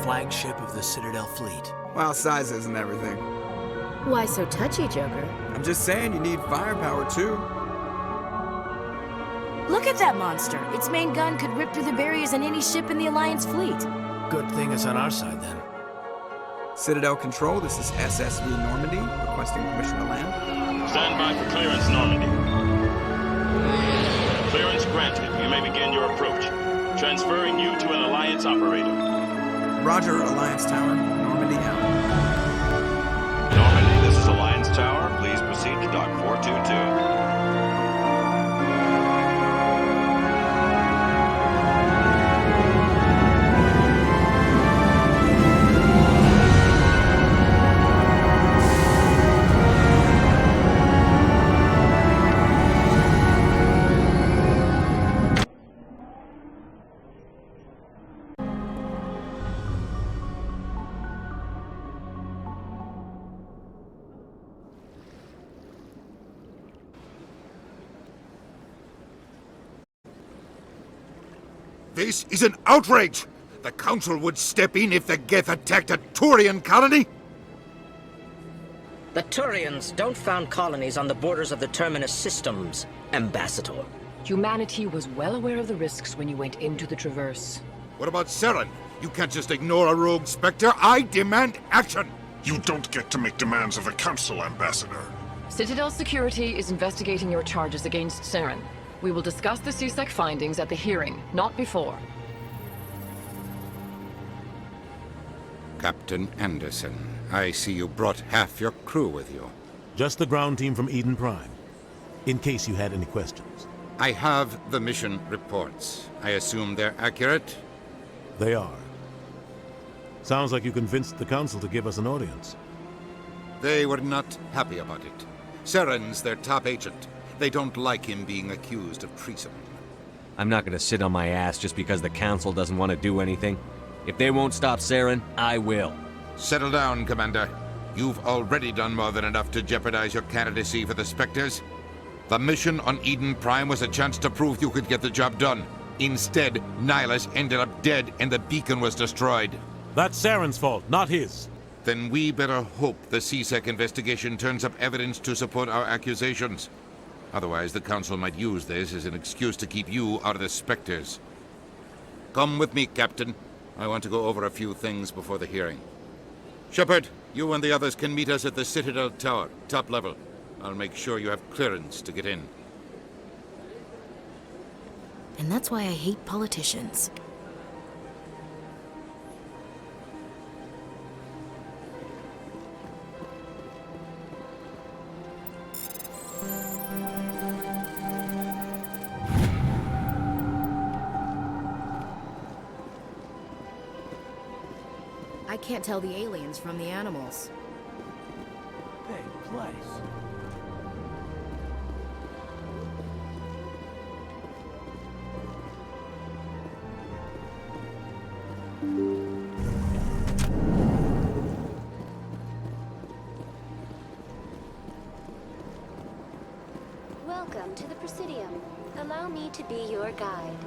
Flagship of the Citadel fleet. Well, size isn't everything. Why so touchy, Joker? I'm just saying you need firepower, too. Look at that monster. Its main gun could rip through the barriers in any ship in the Alliance fleet. Good thing it's on our side, then. Citadel Control, this is SSV Normandy, requesting permission to land. Stand by for clearance, Normandy. Clearance granted. You may begin your approach. Transferring you to an Alliance operator. Roger, Alliance Tower. Normandy out. Normandy, this is Alliance Tower. Please proceed to Dock 422. This is an outrage! The Council would step in if the Geth attacked a Turian colony? The Turians don't found colonies on the borders of the Terminus systems, Ambassador. Humanity was well aware of the risks when you went into the Traverse. What about Saren? You can't just ignore a rogue Spectre. I demand action! You don't get to make demands of the Council, Ambassador. Citadel Security is investigating your charges against Saren. We will discuss the CSEC findings at the hearing, not before. Captain Anderson, I see you brought half your crew with you. Just the ground team from Eden Prime, in case you had any questions. I have the mission reports. I assume they're accurate? They are. Sounds like you convinced the Council to give us an audience. They were not happy about it. Saren's their top agent. They don't like him being accused of treason. I'm not gonna sit on my ass just because the Council doesn't want to do anything. If they won't stop Saren, I will. Settle down, Commander. You've already done more than enough to jeopardize your candidacy for the Spectres. The mission on Eden Prime was a chance to prove you could get the job done. Instead, Nihilus ended up dead and the beacon was destroyed. That's Saren's fault, not his. Then we better hope the CSEC investigation turns up evidence to support our accusations. Otherwise, the Council might use this as an excuse to keep you out of the Spectres. Come with me, Captain. I want to go over a few things before the hearing. Shepard, you and the others can meet us at the Citadel Tower, top level. I'll make sure you have clearance to get in. And that's why I hate politicians. I can't tell the aliens from the animals. Big place. Welcome to the Presidium. Allow me to be your guide.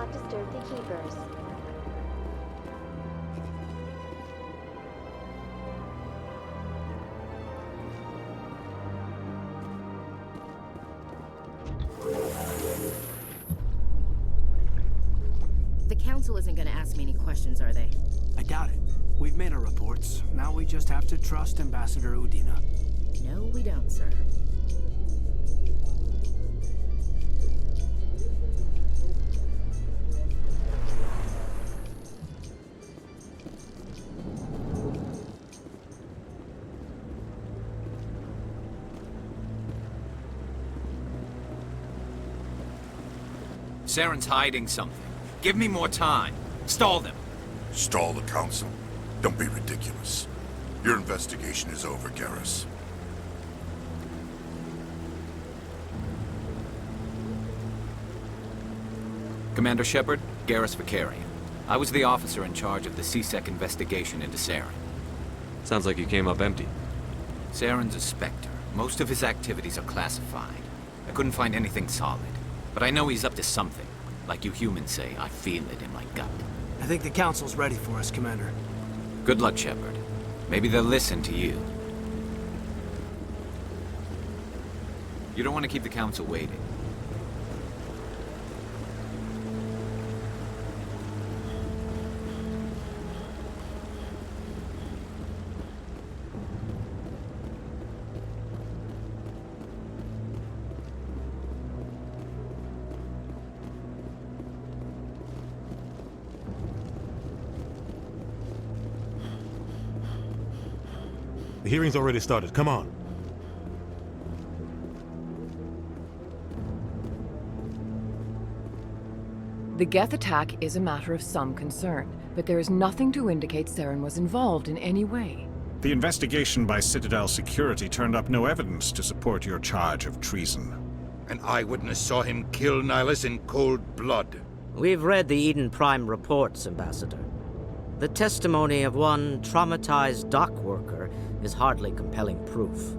not disturb the keepers. The Council isn't gonna ask me any questions, are they? I doubt it. We've made our reports. Now we just have to trust Ambassador Udina. No, we don't, sir. Saren's hiding something. Give me more time. Stall them. Stall the Council? Don't be ridiculous. Your investigation is over, Garrus. Commander Shepard, Garrus Vicarian. I was the officer in charge of the CSEC investigation into Saren. Sounds like you came up empty. Saren's a Spectre. Most of his activities are classified. I couldn't find anything solid. But I know he's up to something. Like you humans say, I feel it in my gut. I think the Council's ready for us, Commander. Good luck, Shepard. Maybe they'll listen to you. You don't want to keep the Council waiting. The hearing's already started. Come on. The Geth attack is a matter of some concern, but there is nothing to indicate Saren was involved in any way. The investigation by Citadel Security turned up no evidence to support your charge of treason. An eyewitness saw him kill Nihilus in cold blood. We've read the Eden Prime reports, Ambassador. The testimony of one traumatized dock worker is hardly compelling proof.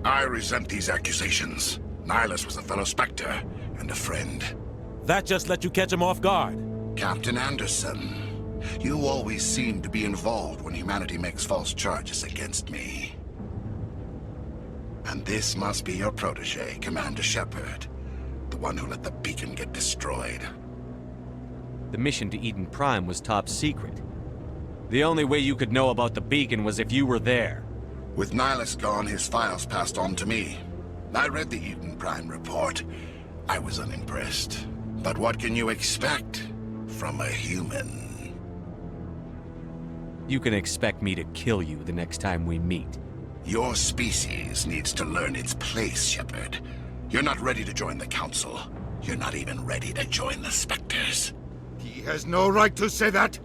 I resent these accusations. Nihilus was a fellow Spectre and a friend. That just let you catch him off guard. Captain Anderson, you always seem to be involved when humanity makes false charges against me. And this must be your protege, Commander Shepard, the one who let the beacon get destroyed. The mission to Eden Prime was top secret. The only way you could know about the beacon was if you were there. With Nihilus gone, his files passed on to me. I read the Eden Prime report. I was unimpressed. But what can you expect from a human? You can expect me to kill you the next time we meet. Your species needs to learn its place, Shepard. You're not ready to join the Council. You're not even ready to join the Spectres. He has no right to say that.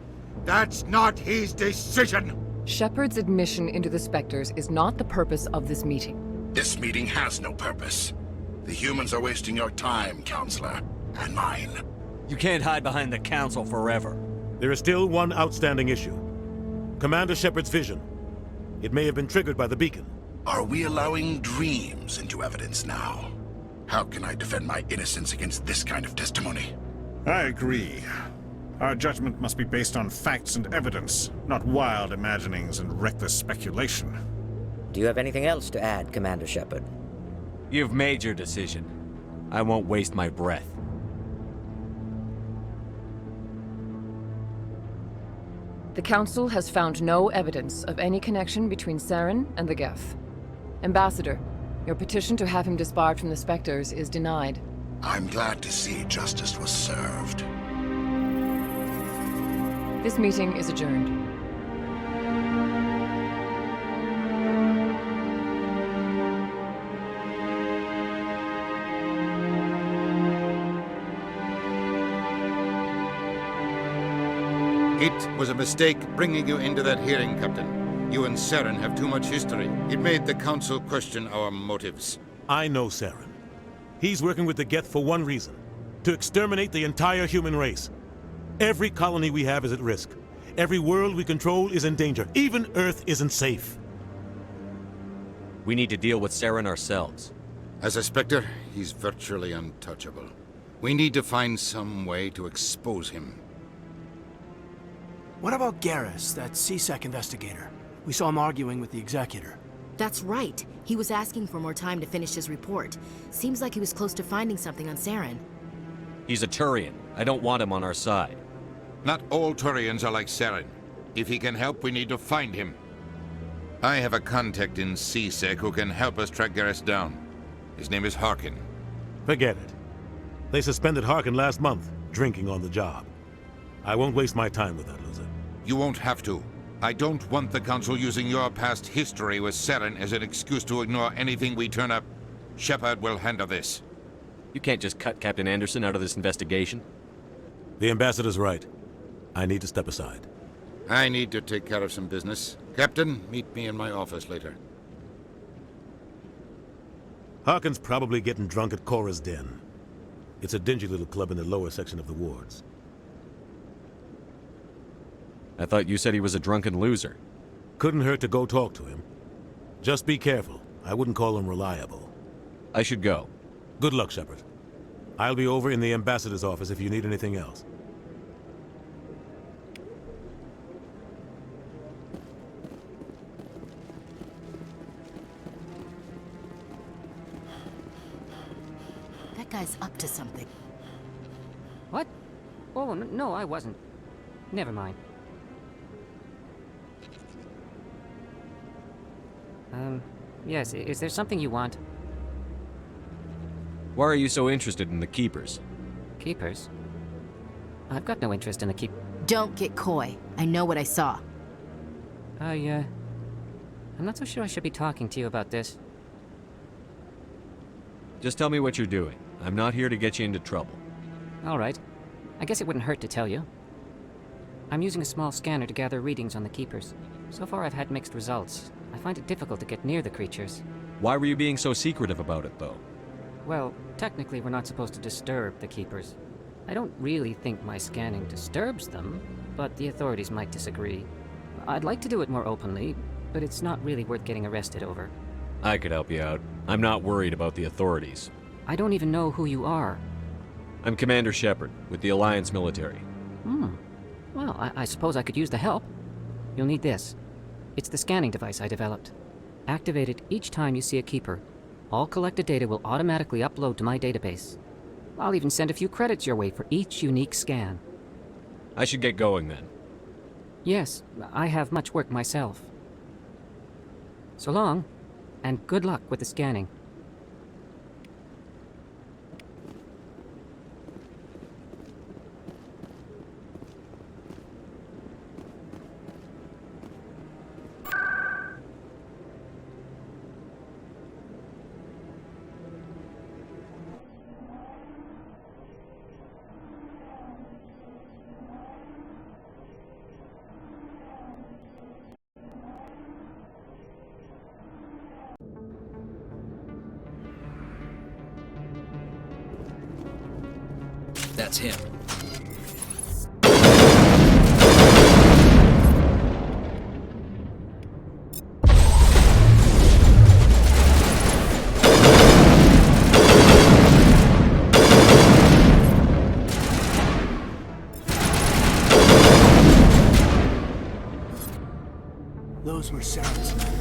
That's not his decision. Shepard's admission into the Spectres is not the purpose of this meeting. This meeting has no purpose. The humans are wasting your time, Counselor, and mine. You can't hide behind the Council forever. There is still one outstanding issue. Commander Shepard's vision. It may have been triggered by the beacon. Are we allowing dreams into evidence now? How can I defend my innocence against this kind of testimony? I agree. Our judgment must be based on facts and evidence, not wild imaginings and reckless speculation. Do you have anything else to add, Commander Shepard? You've made your decision. I won't waste my breath. The Council has found no evidence of any connection between Saren and the Geth. Ambassador, your petition to have him disbarred from the Spectres is denied. I'm glad to see justice was served. This meeting is adjourned. It was a mistake bringing you into that hearing, Captain. You and Saren have too much history. It made the Council question our motives. I know Saren. He's working with the Geth for one reason. To exterminate the entire human race. Every colony we have is at risk. Every world we control is in danger. Even Earth isn't safe. We need to deal with Saren ourselves. As a Spectre, he's virtually untouchable. We need to find some way to expose him. What about Garrus, that CSEC investigator? We saw him arguing with the executor. That's right. He was asking for more time to finish his report. Seems like he was close to finding something on Saren. He's a Turian. I don't want him on our side. Not all Turians are like Saren. If he can help, we need to find him. I have a contact in CSEC who can help us track Garrus down. His name is Harkin. Forget it. They suspended Harkin last month, drinking on the job. I won't waste my time with that loser. You won't have to. I don't want the Council using your past history with Saren as an excuse to ignore anything we turn up. Shepard will handle this. You can't just cut Captain Anderson out of this investigation. The ambassador's right. I need to step aside. I need to take care of some business. Captain, meet me in my office later. Harkin's probably getting drunk at Cora's Den. It's a dingy little club in the lower section of the wards. I thought you said he was a drunken loser. Couldn't hurt to go talk to him. Just be careful. I wouldn't call him reliable. I should go. Good luck, Shepard. I'll be over in the ambassador's office if you need anything else. That guy's up to something. What? Oh, no, I wasn't. Never mind. Yes, is there something you want? Why are you so interested in the Keepers? Keepers? I've got no interest in the Don't get coy. I know what I saw. I'm not so sure I should be talking to you about this. Just tell me what you're doing. I'm not here to get you into trouble. All right. I guess it wouldn't hurt to tell you. I'm using a small scanner to gather readings on the Keepers. So far I've had mixed results. I find it difficult to get near the creatures. Why were you being so secretive about it, though? Well, technically we're not supposed to disturb the Keepers. I don't really think my scanning disturbs them, but the authorities might disagree. I'd like to do it more openly, but it's not really worth getting arrested over. I could help you out. I'm not worried about the authorities. I don't even know who you are. I'm Commander Shepard, with the Alliance military. Well, I suppose I could use the help. You'll need this. It's the scanning device I developed. Activate it each time you see a Keeper. All collected data will automatically upload to my database. I'll even send a few credits your way for each unique scan. I should get going then. Yes, I have much work myself. So long, and good luck with the scanning. That's him. Those were Saren's men.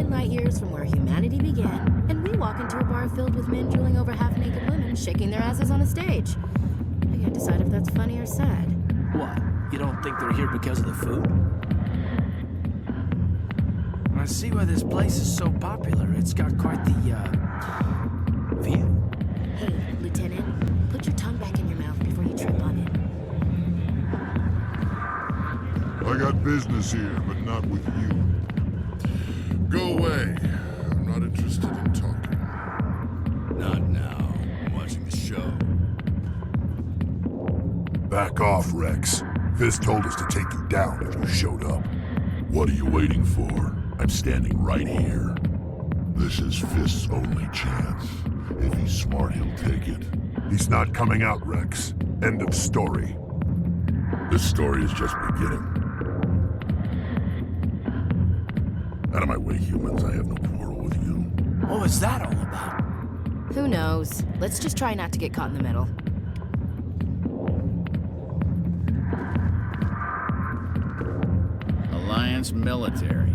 Light years from where humanity began, and we walk into a bar filled with men drooling over half-naked women, shaking their asses on a stage. I can't decide if that's funny or sad. What? You don't think they're here because of the food? I see why this place is so popular. It's got quite the, view. Hey, Lieutenant, put your tongue back in your mouth before you trip on it. I got business here, but not with you. Go away. I'm not interested in talking. Not now. I'm watching the show. Back off, Rex. Fist told us to take you down if you showed up. What are you waiting for? I'm standing right here. This is Fist's only chance. If he's smart, he'll take it. He's not coming out, Rex. End of story. This story is just beginning. Out of my way, humans. I have no quarrel with you. What was that all about? Who knows? Let's just try not to get caught in the middle. Alliance military.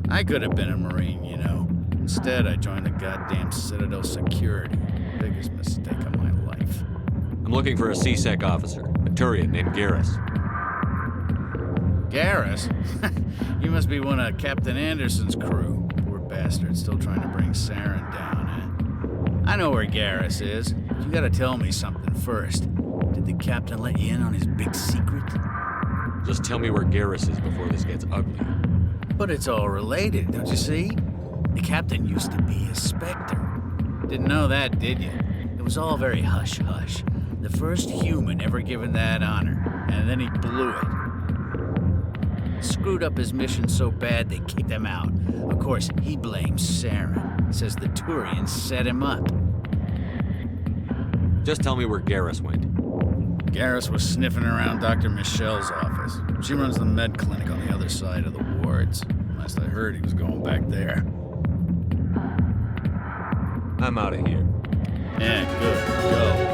I could have been a Marine, you know. Instead, I joined the goddamn Citadel security. Biggest mistake of my life. I'm looking for a C-Sec officer, a Turian named Garrus. Garrus? You must be one of Captain Anderson's crew. Poor bastard, still trying to bring Saren down, eh? I know where Garrus is. You gotta tell me something first. Did the captain let you in on his big secret? Just tell me where Garrus is before this gets ugly. But it's all related, don't you see? The captain used to be a Spectre. Didn't know that, did you? It was all very hush-hush. The first human ever given that honor, and then he blew it. Screwed up his mission so bad they kicked him out. Of course, he blames Saren. Says the Turians set him up. Just tell me where Garrus went. Garrus was sniffing around Dr. Michelle's office. She runs the med clinic on the other side of the wards. Last I heard, he was going back there. I'm out of here. Yeah, good. Go.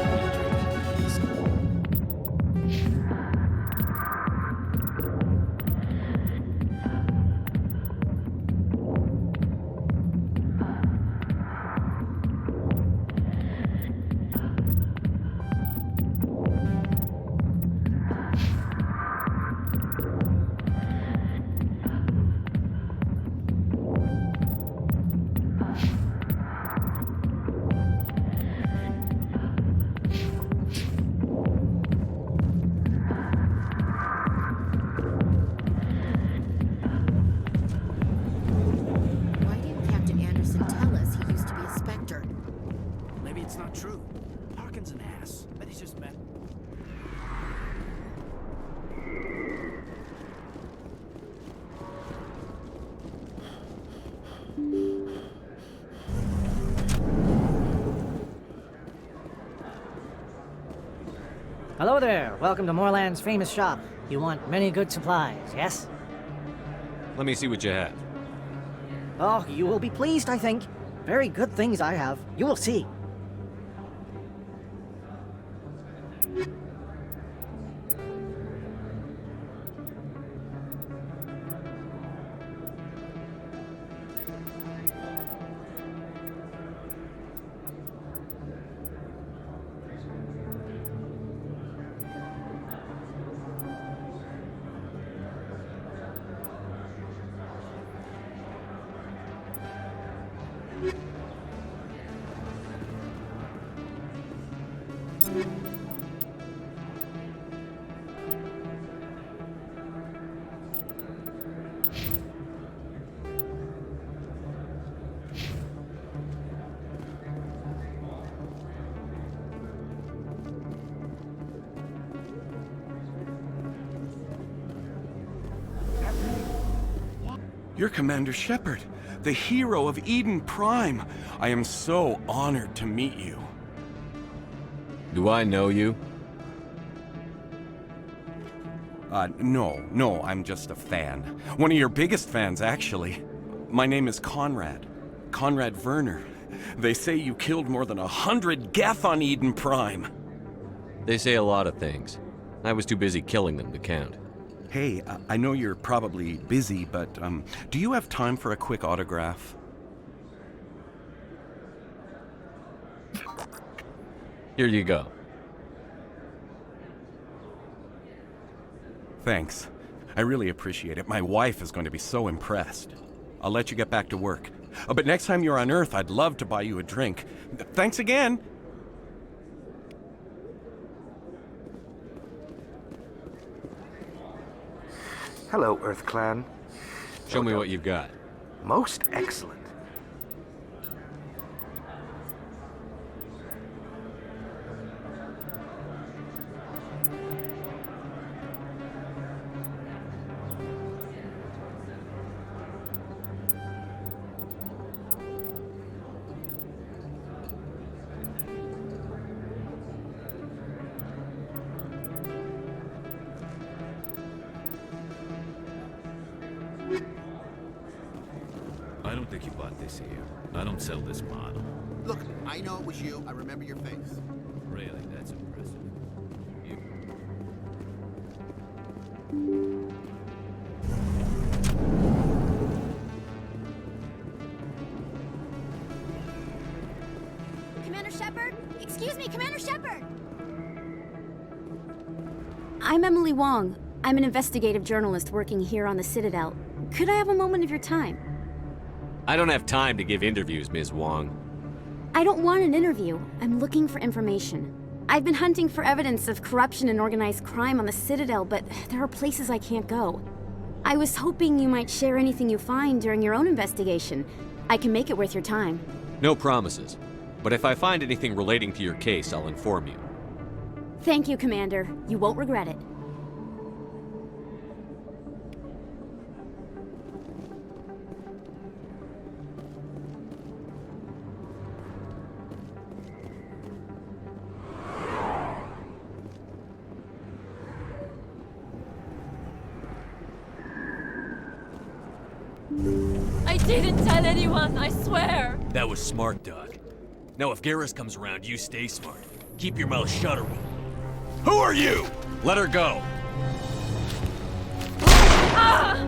Hello there. Welcome to Moorland's famous shop. You want many good supplies, yes? Let me see what you have. Oh, you will be pleased, I think. Very good things I have. You will see. You're Commander Shepard, the hero of Eden Prime. I am so honored to meet you. Do I know you? No, I'm just a fan. One of your biggest fans, actually. My name is Conrad. Conrad Werner. They say you killed more than 100 Geth on Eden Prime. They say a lot of things. I was too busy killing them to count. Hey, I know you're probably busy, but do you have time for a quick autograph? Here you go. Thanks. I really appreciate it. My wife is going to be so impressed. I'll let you get back to work. But next time you're on Earth, I'd love to buy you a drink. Thanks again! Hello, Earth Clan. Show me what you've got. Most excellent. I don't think you bought this here. I don't sell this model. Look, I know it was you. I remember your face. Really, that's impressive. You... Commander Shepard? Excuse me, Commander Shepard! I'm Emily Wong. I'm an investigative journalist working here on the Citadel. Could I have a moment of your time? I don't have time to give interviews, Ms. Wong. I don't want an interview. I'm looking for information. I've been hunting for evidence of corruption and organized crime on the Citadel, but there are places I can't go. I was hoping you might share anything you find during your own investigation. I can make it worth your time. No promises. But if I find anything relating to your case, I'll inform you. Thank you, Commander. You won't regret it. I didn't tell anyone, I swear! That was smart, Doc. Now if Garrus comes around, you stay smart. Keep your mouth shut or we'll... Who are you? Let her go! Ah!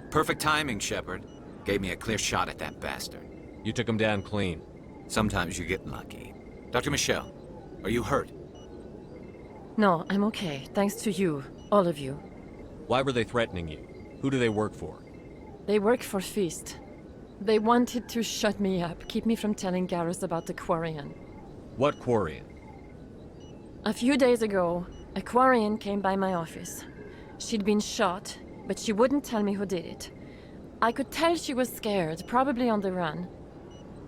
Perfect timing, Shepard. Gave me a clear shot at that bastard. You took him down clean. Sometimes you get lucky. Dr. Michelle, are you hurt? No, I'm okay. Thanks to you. All of you. Why were they threatening you? Who do they work for? They work for Feast. They wanted to shut me up, keep me from telling Garrus about the Quarian. What Quarian? A few days ago, a Quarian came by my office. She'd been shot, but she wouldn't tell me who did it. I could tell she was scared, probably on the run.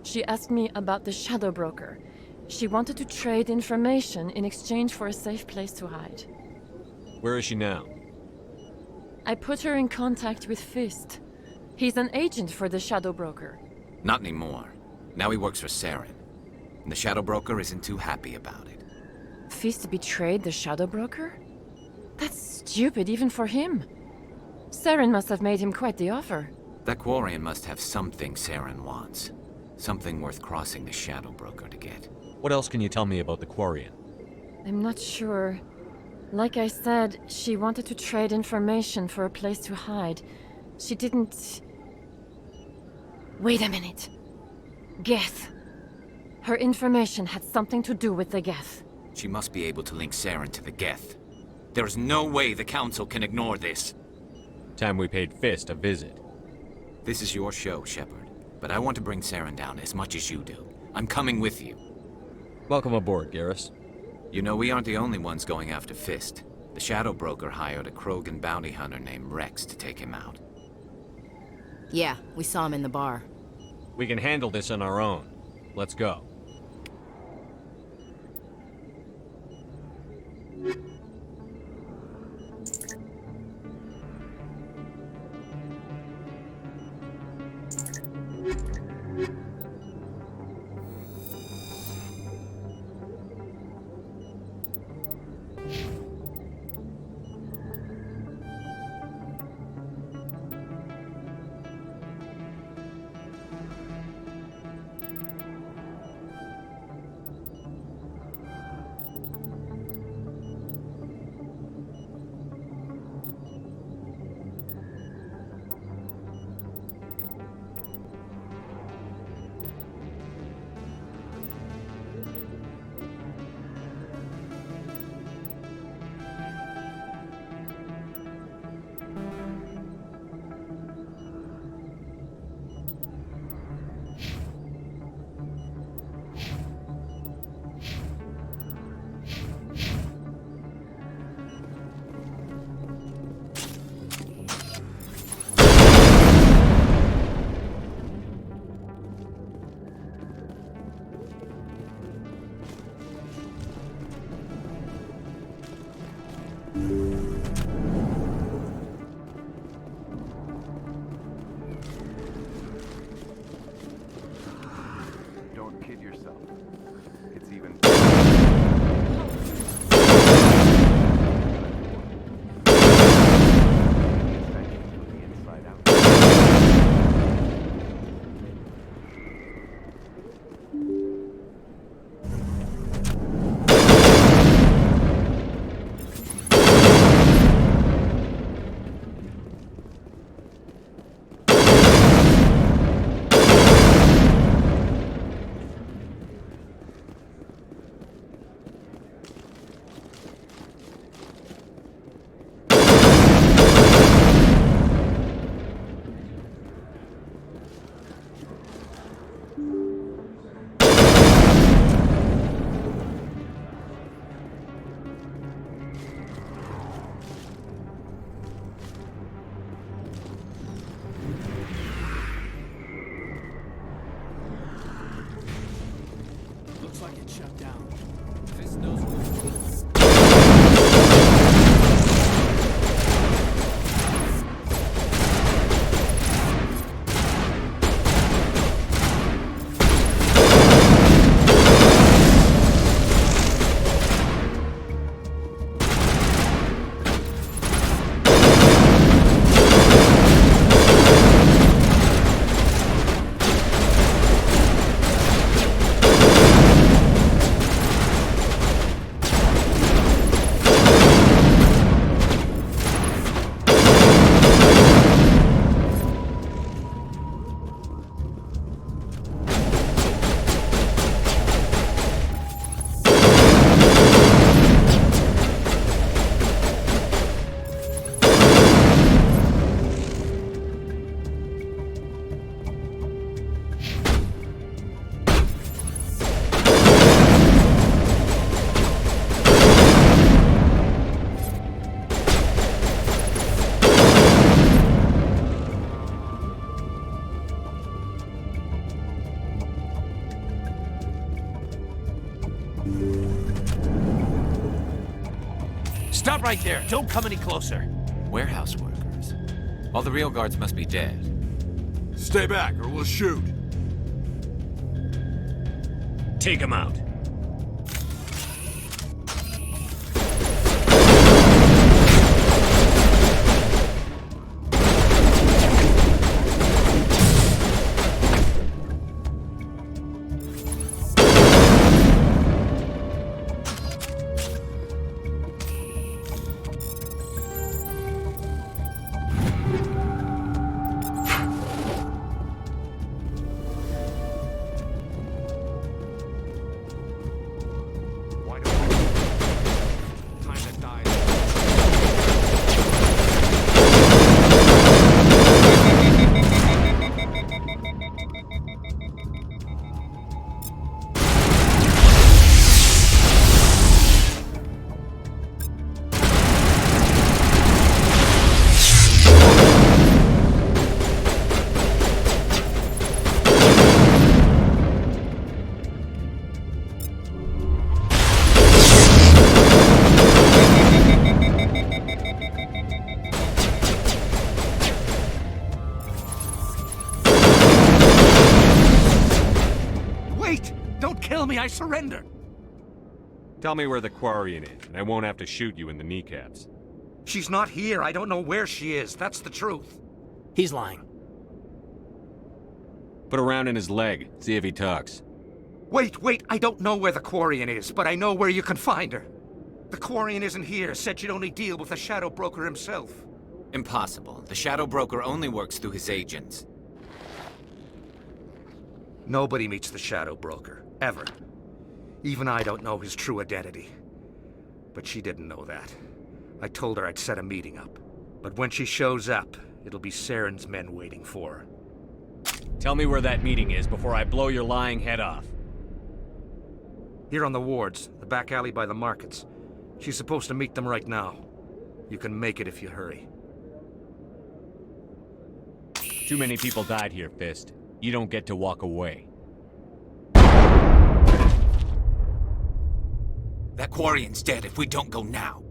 She asked me about the Shadow Broker. She wanted to trade information in exchange for a safe place to hide. Where is she now? I put her in contact with Fist. He's an agent for the Shadow Broker. Not anymore. Now he works for Saren. And the Shadow Broker isn't too happy about it. Fist betrayed the Shadow Broker? That's stupid even for him. Saren must have made him quite the offer. That Quarian must have something Saren wants. Something worth crossing the Shadow Broker to get. What else can you tell me about the Quarian? I'm not sure. Like I said, she wanted to trade information for a place to hide. She didn't... Wait a minute. Geth. Her information had something to do with the Geth. She must be able to link Saren to the Geth. There is no way the Council can ignore this. Time we paid Fist a visit. This is your show, Shepard. But I want to bring Saren down as much as you do. I'm coming with you. Welcome aboard, Garrus. You know, we aren't the only ones going after Fist. The Shadow Broker hired a Krogan bounty hunter named Rex to take him out. Yeah, we saw him in the bar. We can handle this on our own. Let's go. Stop right there. Don't come any closer. Warehouse workers. All the real guards must be dead. Stay back, or we'll shoot. Take him out. I surrender. Tell me where the Quarian is, and I won't have to shoot you in the kneecaps. She's not here. I don't know where she is. That's the truth. He's lying. Put a round in his leg. See if he talks. Wait. I don't know where the Quarian is, but I know where you can find her. The Quarian isn't here. Said she'd only deal with the Shadow Broker himself. Impossible. The Shadow Broker only works through his agents. Nobody meets the Shadow Broker. Ever. Even I don't know his true identity. But she didn't know that. I told her I'd set a meeting up. But when she shows up, it'll be Saren's men waiting for her. Tell me where that meeting is before I blow your lying head off. Here on the wards, the back alley by the markets. She's supposed to meet them right now. You can make it if you hurry. Too many people died here, Fist. You don't get to walk away. That Quarian's dead if we don't go now.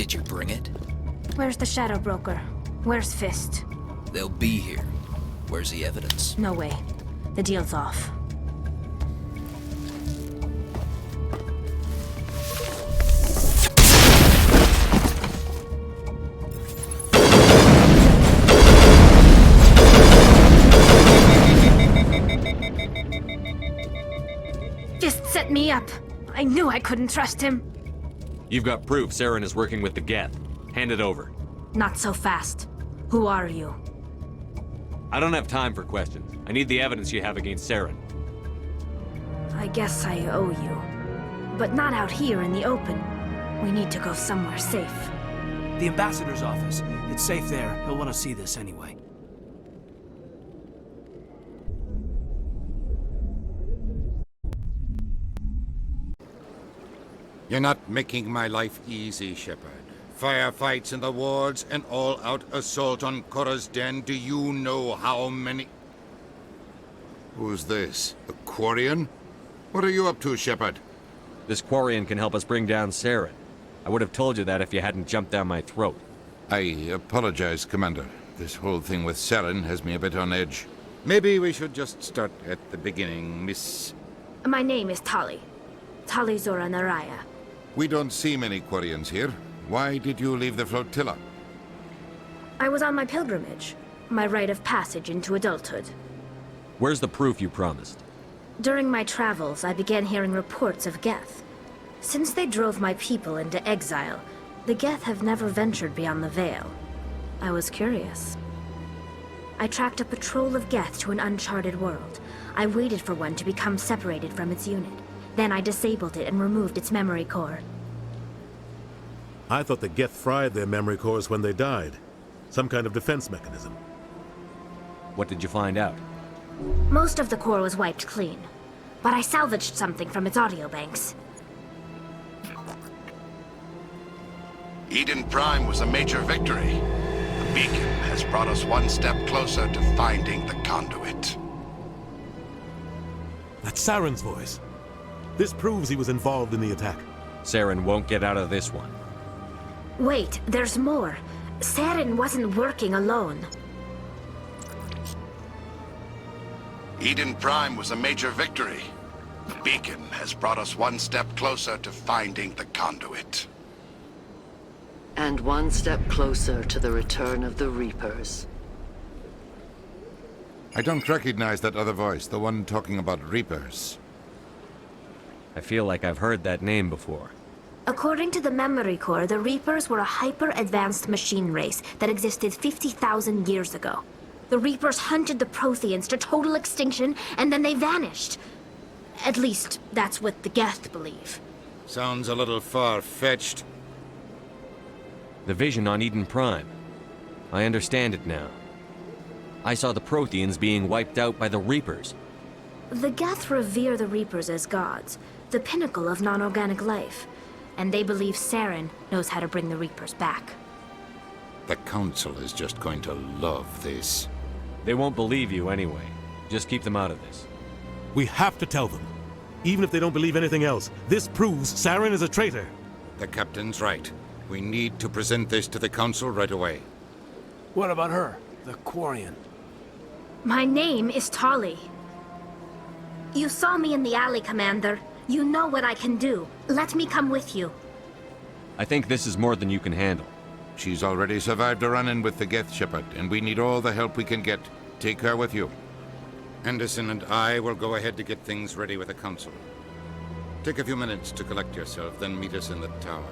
Did you bring it? Where's the Shadow Broker? Where's Fist? They'll be here. Where's the evidence? No way. The deal's off. Fist set me up. I knew I couldn't trust him. You've got proof Saren is working with the Geth. Hand it over. Not so fast. Who are you? I don't have time for questions. I need the evidence you have against Saren. I guess I owe you. But not out here in the open. We need to go somewhere safe. The ambassador's office. It's safe there. He'll want to see this anyway. You're not making my life easy, Shepard. Firefights in the wards, an all-out assault on Korra's den. Do you know how many... Who's this? The Quarian? What are you up to, Shepard? This Quarian can help us bring down Saren. I would have told you that if you hadn't jumped down my throat. I apologize, Commander. This whole thing with Saren has me a bit on edge. Maybe we should just start at the beginning, Miss... My name is Tali. Tali Zora Naraya. We don't see many Quarians here. Why did you leave the flotilla? I was on my pilgrimage. My rite of passage into adulthood. Where's the proof you promised? During my travels, I began hearing reports of Geth. Since they drove my people into exile, the Geth have never ventured beyond the Veil. I was curious. I tracked a patrol of Geth to an uncharted world. I waited for one to become separated from its unit. Then I disabled it and removed its memory core. I thought the Geth fried their memory cores when they died. Some kind of defense mechanism. What did you find out? Most of the core was wiped clean, but I salvaged something from its audio banks. Eden Prime was a major victory. The beacon has brought us one step closer to finding the conduit. That's Saren's voice. This proves he was involved in the attack. Saren won't get out of this one. Wait, there's more. Saren wasn't working alone. Eden Prime was a major victory. The beacon has brought us one step closer to finding the conduit. And one step closer to the return of the Reapers. I don't recognize that other voice, the one talking about Reapers. I feel like I've heard that name before. According to the memory core, the Reapers were a hyper-advanced machine race that existed 50,000 years ago. The Reapers hunted the Protheans to total extinction, and then they vanished. At least, that's what the Geth believe. Sounds a little far-fetched. The vision on Eden Prime. I understand it now. I saw the Protheans being wiped out by the Reapers. The Geth revere the Reapers as gods, the pinnacle of non-organic life. And they believe Saren knows how to bring the Reapers back. The Council is just going to love this. They won't believe you anyway. Just keep them out of this. We have to tell them. Even if they don't believe anything else, this proves Saren is a traitor. The Captain's right. We need to present this to the Council right away. What about her? The Quarian? My name is Tali. You saw me in the alley, Commander. You know what I can do. Let me come with you. I think this is more than you can handle. She's already survived a run-in with the Geth Shepard, and we need all the help we can get. Take her with you. Anderson and I will go ahead to get things ready with the Council. Take a few minutes to collect yourself, then meet us in the tower.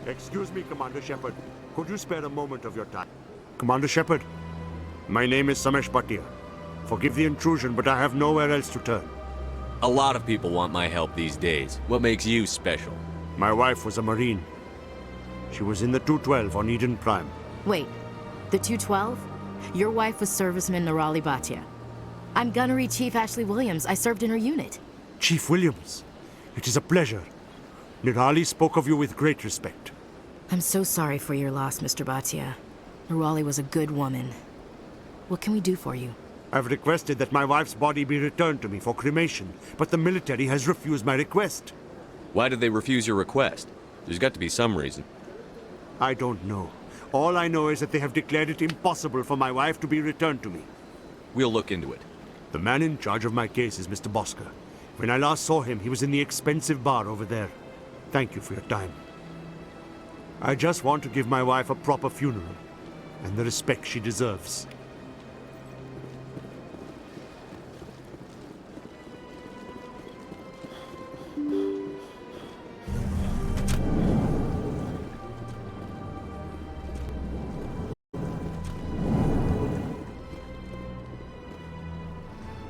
Excuse me, Commander Shepard. Could you spare a moment of your time? Commander Shepard, my name is Samesh Bhatia. Forgive the intrusion, but I have nowhere else to turn. A lot of people want my help these days. What makes you special? My wife was a Marine. She was in the 212 on Eden Prime. Wait, the 212? Your wife was serviceman Nirali Bhatia. I'm Gunnery Chief Ashley Williams. I served in her unit. Chief Williams, it is a pleasure. Nirali spoke of you with great respect. I'm so sorry for your loss, Mr. Bhatia. Nirali was a good woman. What can we do for you? I've requested that my wife's body be returned to me for cremation, but the military has refused my request. Why did they refuse your request? There's got to be some reason. I don't know. All I know is that they have declared it impossible for my wife to be returned to me. We'll look into it. The man in charge of my case is Mr. Bosker. When I last saw him, he was in the expensive bar over there. Thank you for your time. I just want to give my wife a proper funeral, and the respect she deserves.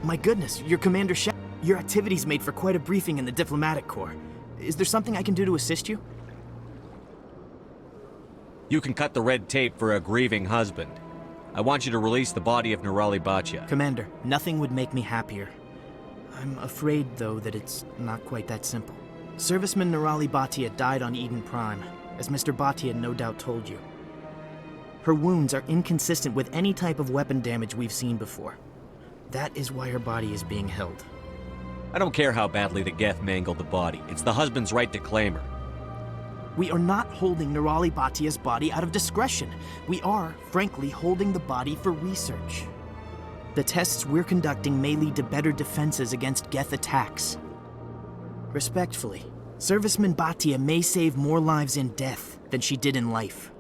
My goodness, you're Commander Shepard. Your activities made for quite a briefing in the Diplomatic Corps. Is there something I can do to assist you? You can cut the red tape for a grieving husband. I want you to release the body of Nirali Bhatia. Commander, nothing would make me happier. I'm afraid, though, that it's not quite that simple. Serviceman Nirali Bhatia died on Eden Prime, as Mr. Bhatia no doubt told you. Her wounds are inconsistent with any type of weapon damage we've seen before. That is why her body is being held. I don't care how badly the Geth mangled the body. It's the husband's right to claim her. We are not holding Nirali Bhatia's body out of discretion. We are, frankly, holding the body for research. The tests we're conducting may lead to better defenses against Geth attacks. Respectfully, Serviceman Bhatia may save more lives in death than she did in life.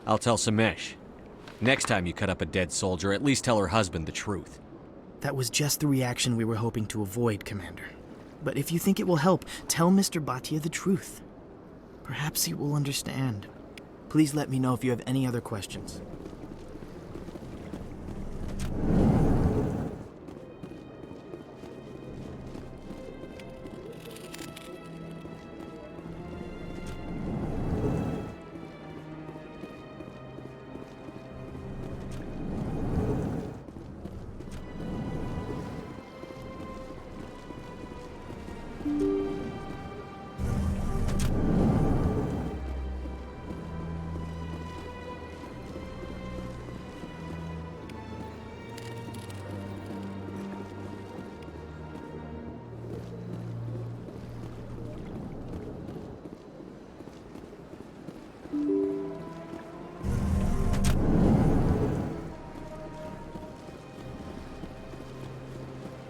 I'll tell Samesh. Next time you cut up a dead soldier, at least tell her husband the truth. That was just the reaction we were hoping to avoid, Commander. But if you think it will help, tell Mr. Bhatia the truth. Perhaps he will understand. Please let me know if you have any other questions.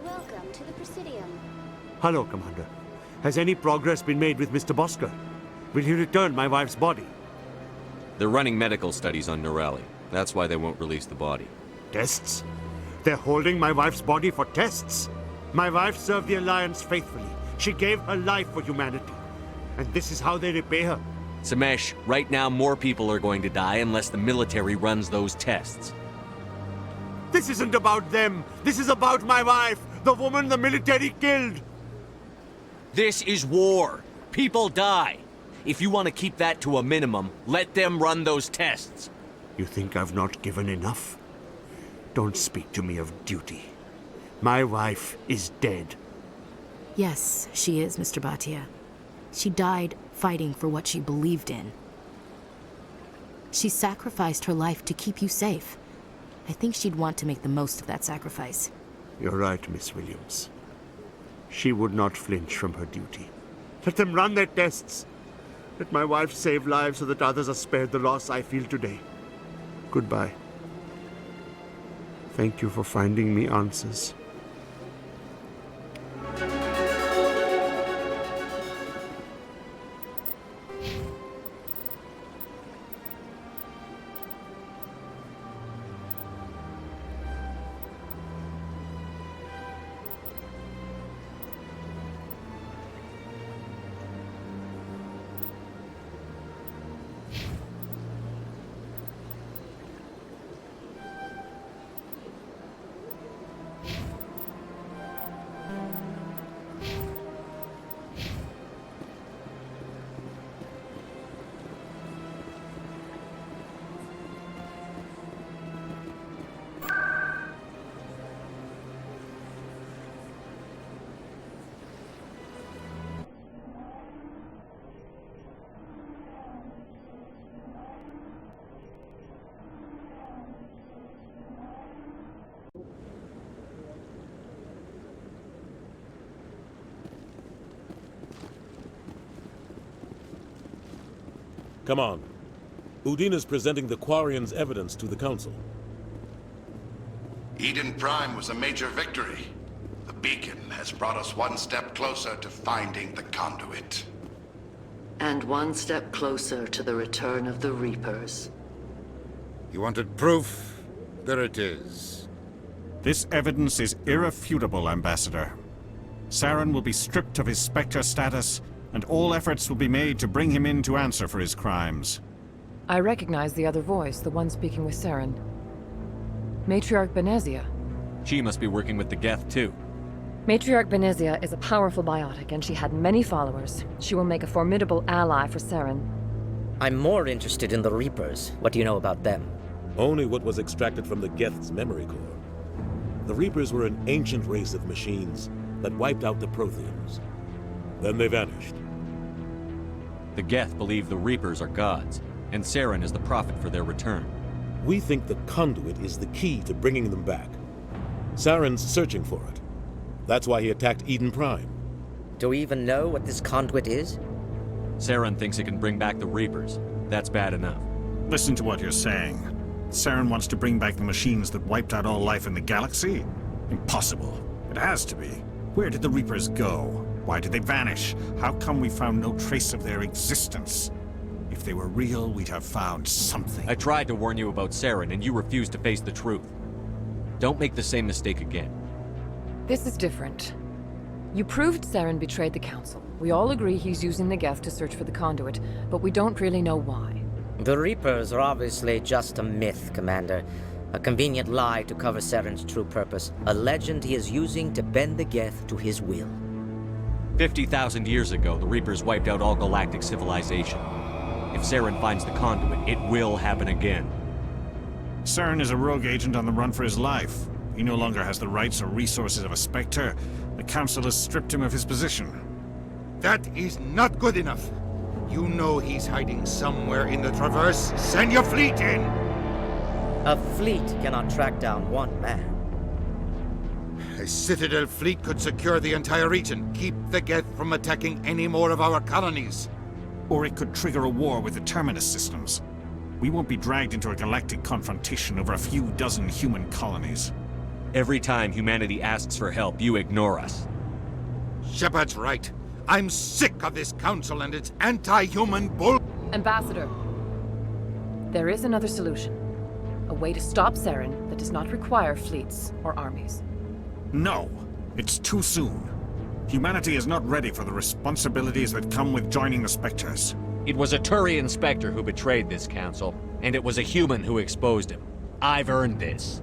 Welcome to the Presidium. Hello, Commander. Has any progress been made with Mr. Bosker? Will he return my wife's body? They're running medical studies on Nirali. That's why they won't release the body. Tests? They're holding my wife's body for tests? My wife served the Alliance faithfully. She gave her life for humanity. And this is how they repay her. Samesh, right now more people are going to die unless the military runs those tests. This isn't about them. This is about my wife, the woman the military killed. This is war. People die. If you want to keep that to a minimum, let them run those tests. You think I've not given enough? Don't speak to me of duty. My wife is dead. Yes, she is, Mr. Bhatia. She died fighting for what she believed in. She sacrificed her life to keep you safe. I think she'd want to make the most of that sacrifice. You're right, Miss Williams. She would not flinch from her duty. Let them run their tests. Let my wife save lives so that others are spared the loss I feel today. Goodbye. Thank you for finding me answers. Come on. Udina's presenting the Quarian's evidence to the Council. Eden Prime was a major victory. The beacon has brought us one step closer to finding the conduit. And one step closer to the return of the Reapers. You wanted proof? There it is. This evidence is irrefutable, Ambassador. Saren will be stripped of his Spectre status, and all efforts will be made to bring him in to answer for his crimes. I recognize the other voice, the one speaking with Saren. Matriarch Benezia. She must be working with the Geth, too. Matriarch Benezia is a powerful biotic, and she had many followers. She will make a formidable ally for Saren. I'm more interested in the Reapers. What do you know about them? Only what was extracted from the Geth's memory core. The Reapers were an ancient race of machines that wiped out the Protheans. Then they vanished. The Geth believe the Reapers are gods, and Saren is the prophet for their return. We think the conduit is the key to bringing them back. Saren's searching for it. That's why he attacked Eden Prime. Do we even know what this conduit is? Saren thinks it can bring back the Reapers. That's bad enough. Listen to what you're saying. Saren wants to bring back the machines that wiped out all life in the galaxy? Impossible. It has to be. Where did the Reapers go? Why did they vanish? How come we found no trace of their existence? If they were real, we'd have found something. I tried to warn you about Saren, and you refused to face the truth. Don't make the same mistake again. This is different. You proved Saren betrayed the Council. We all agree he's using the Geth to search for the conduit, but we don't really know why. The Reapers are obviously just a myth, Commander. A convenient lie to cover Saren's true purpose. A legend he is using to bend the Geth to his will. 50,000 years ago, the Reapers wiped out all galactic civilization. If Saren finds the conduit, it will happen again. Saren is a rogue agent on the run for his life. He no longer has the rights or resources of a Spectre. The Council has stripped him of his position. That is not good enough. You know he's hiding somewhere in the Traverse. Send your fleet in! A fleet cannot track down one man. A Citadel fleet could secure the entire region, keep the Geth from attacking any more of our colonies. Or it could trigger a war with the Terminus systems. We won't be dragged into a galactic confrontation over a few dozen human colonies. Every time humanity asks for help, you ignore us. Shepard's right. I'm sick of this council and its anti-human bull... Ambassador, there is another solution. A way to stop Saren that does not require fleets or armies. No, it's too soon. Humanity is not ready for the responsibilities that come with joining the Spectres. It was a Turian Spectre who betrayed this council, and it was a human who exposed him. I've earned this.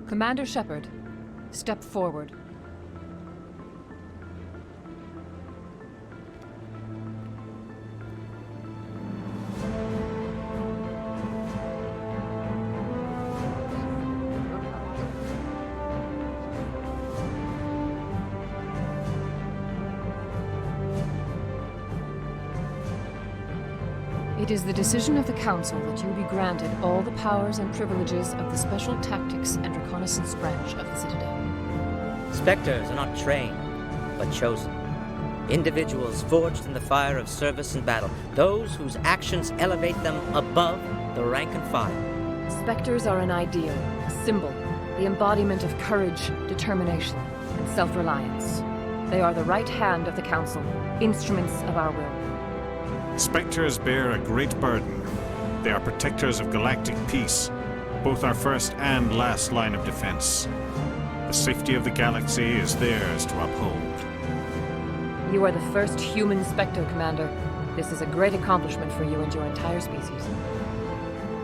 Commander Shepard, step forward. It is the decision of the Council that you be granted all the powers and privileges of the Special Tactics and Reconnaissance branch of the Citadel. Spectres are not trained, but chosen. Individuals forged in the fire of service and battle. Those whose actions elevate them above the rank and file. Spectres are an ideal, a symbol, the embodiment of courage, determination, and self-reliance. They are the right hand of the Council, instruments of our will. Spectres bear a great burden. They are protectors of galactic peace, both our first and last line of defense. The safety of the galaxy is theirs to uphold. You are the first human Spectre, Commander. This is a great accomplishment for you and your entire species.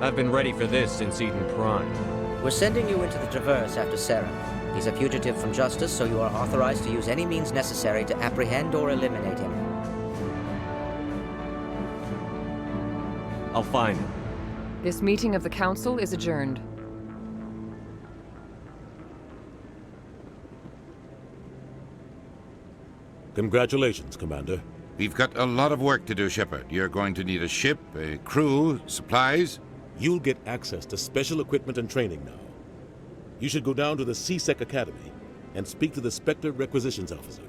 I've been ready for this since Eden Prime. We're sending you into the Traverse after Saren. He's a fugitive from justice, so you are authorized to use any means necessary to apprehend or eliminate him. I'll find him. This meeting of the Council is adjourned. Congratulations, Commander. We've got a lot of work to do, Shepard. You're going to need a ship, a crew, supplies. You'll get access to special equipment and training now. You should go down to the CSEC Academy and speak to the Spectre Requisitions Officer.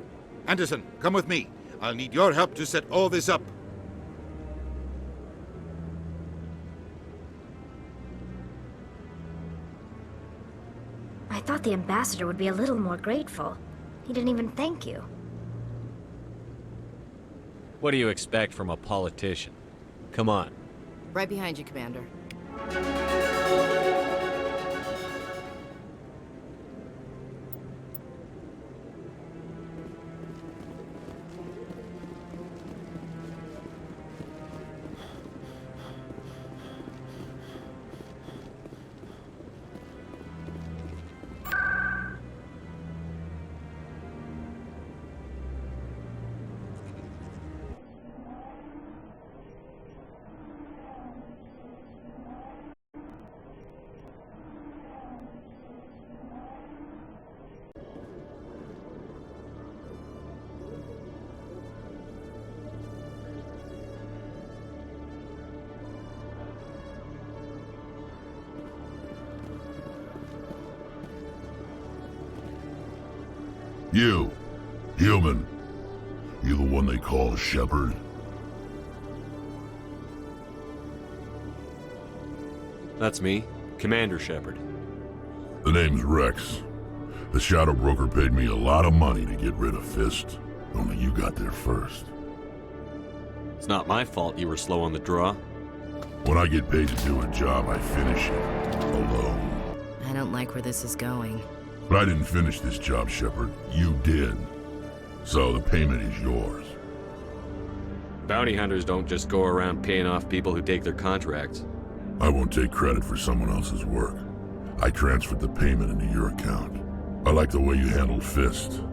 Anderson, come with me. I'll need your help to set all this up. I thought the ambassador would be a little more grateful. He didn't even thank you. What do you expect from a politician? Come on. Right behind you, Commander. You, human. You the one they call Shepard? That's me, Commander Shepard. The name's Rex. The Shadow Broker paid me a lot of money to get rid of Fist. Only you got there first. It's not my fault you were slow on the draw. When I get paid to do a job, I finish it. Alone. I don't like where this is going. But I didn't finish this job, Shepard. You did. So the payment is yours. Bounty hunters don't just go around paying off people who take their contracts. I won't take credit for someone else's work. I transferred the payment into your account. I like the way you handled Fist.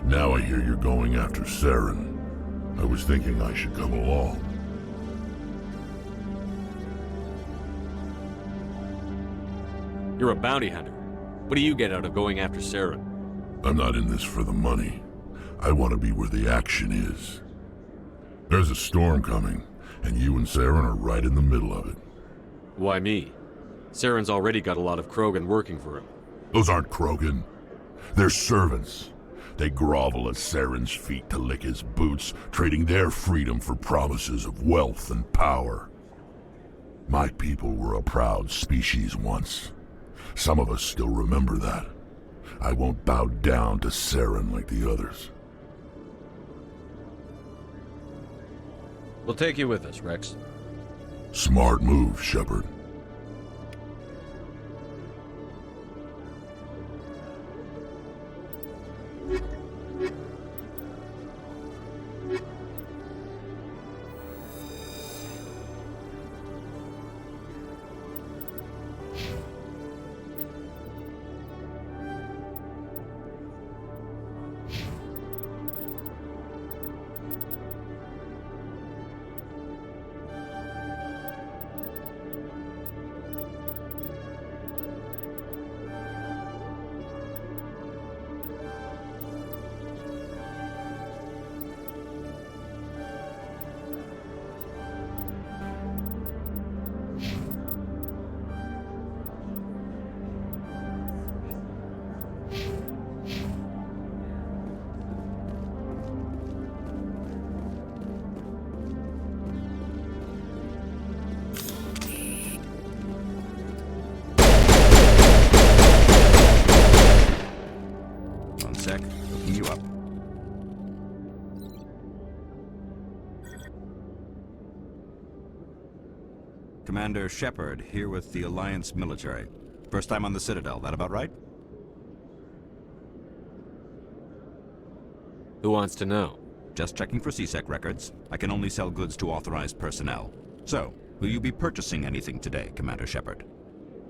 Now I hear you're going after Saren. I was thinking I should come along. You're a bounty hunter. What do you get out of going after Saren? I'm not in this for the money. I want to be where the action is. There's a storm coming, and you and Saren are right in the middle of it. Why me? Saren's already got a lot of Krogan working for him. Those aren't Krogan. They're servants. They grovel at Saren's feet to lick his boots, trading their freedom for promises of wealth and power. My people were a proud species once. Some of us still remember that. I won't bow down to Saren like the others. We'll take you with us, Rex. Smart move, Shepard. Looking you up. Commander Shepard, here with the Alliance military. First time on the Citadel, that about right? Who wants to know? Just checking for CSEC records. I can only sell goods to authorized personnel. So, will you be purchasing anything today, Commander Shepard?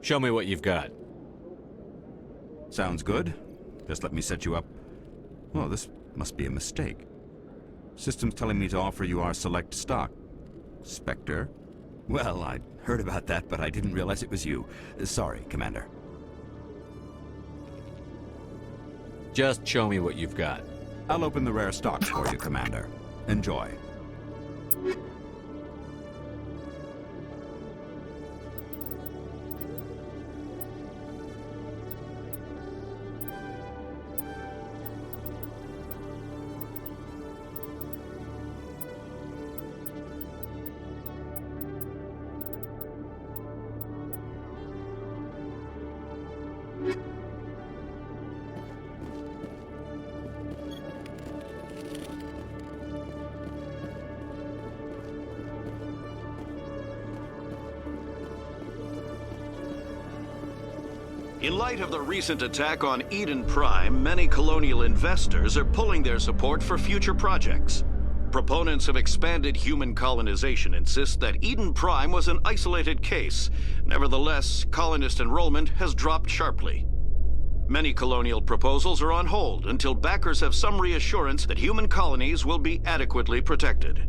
Show me what you've got. Sounds good. Just let me set you up. Oh, this must be a mistake. System's telling me to offer you our select stock. Spectre? Well, I heard about that, but I didn't realize it was you. Sorry, Commander. Just show me what you've got. I'll open the rare stock for you, Commander. Enjoy. In light of the recent attack on Eden Prime, many colonial investors are pulling their support for future projects. Proponents of expanded human colonization insist that Eden Prime was an isolated case. Nevertheless, colonist enrollment has dropped sharply. Many colonial proposals are on hold until backers have some reassurance that human colonies will be adequately protected.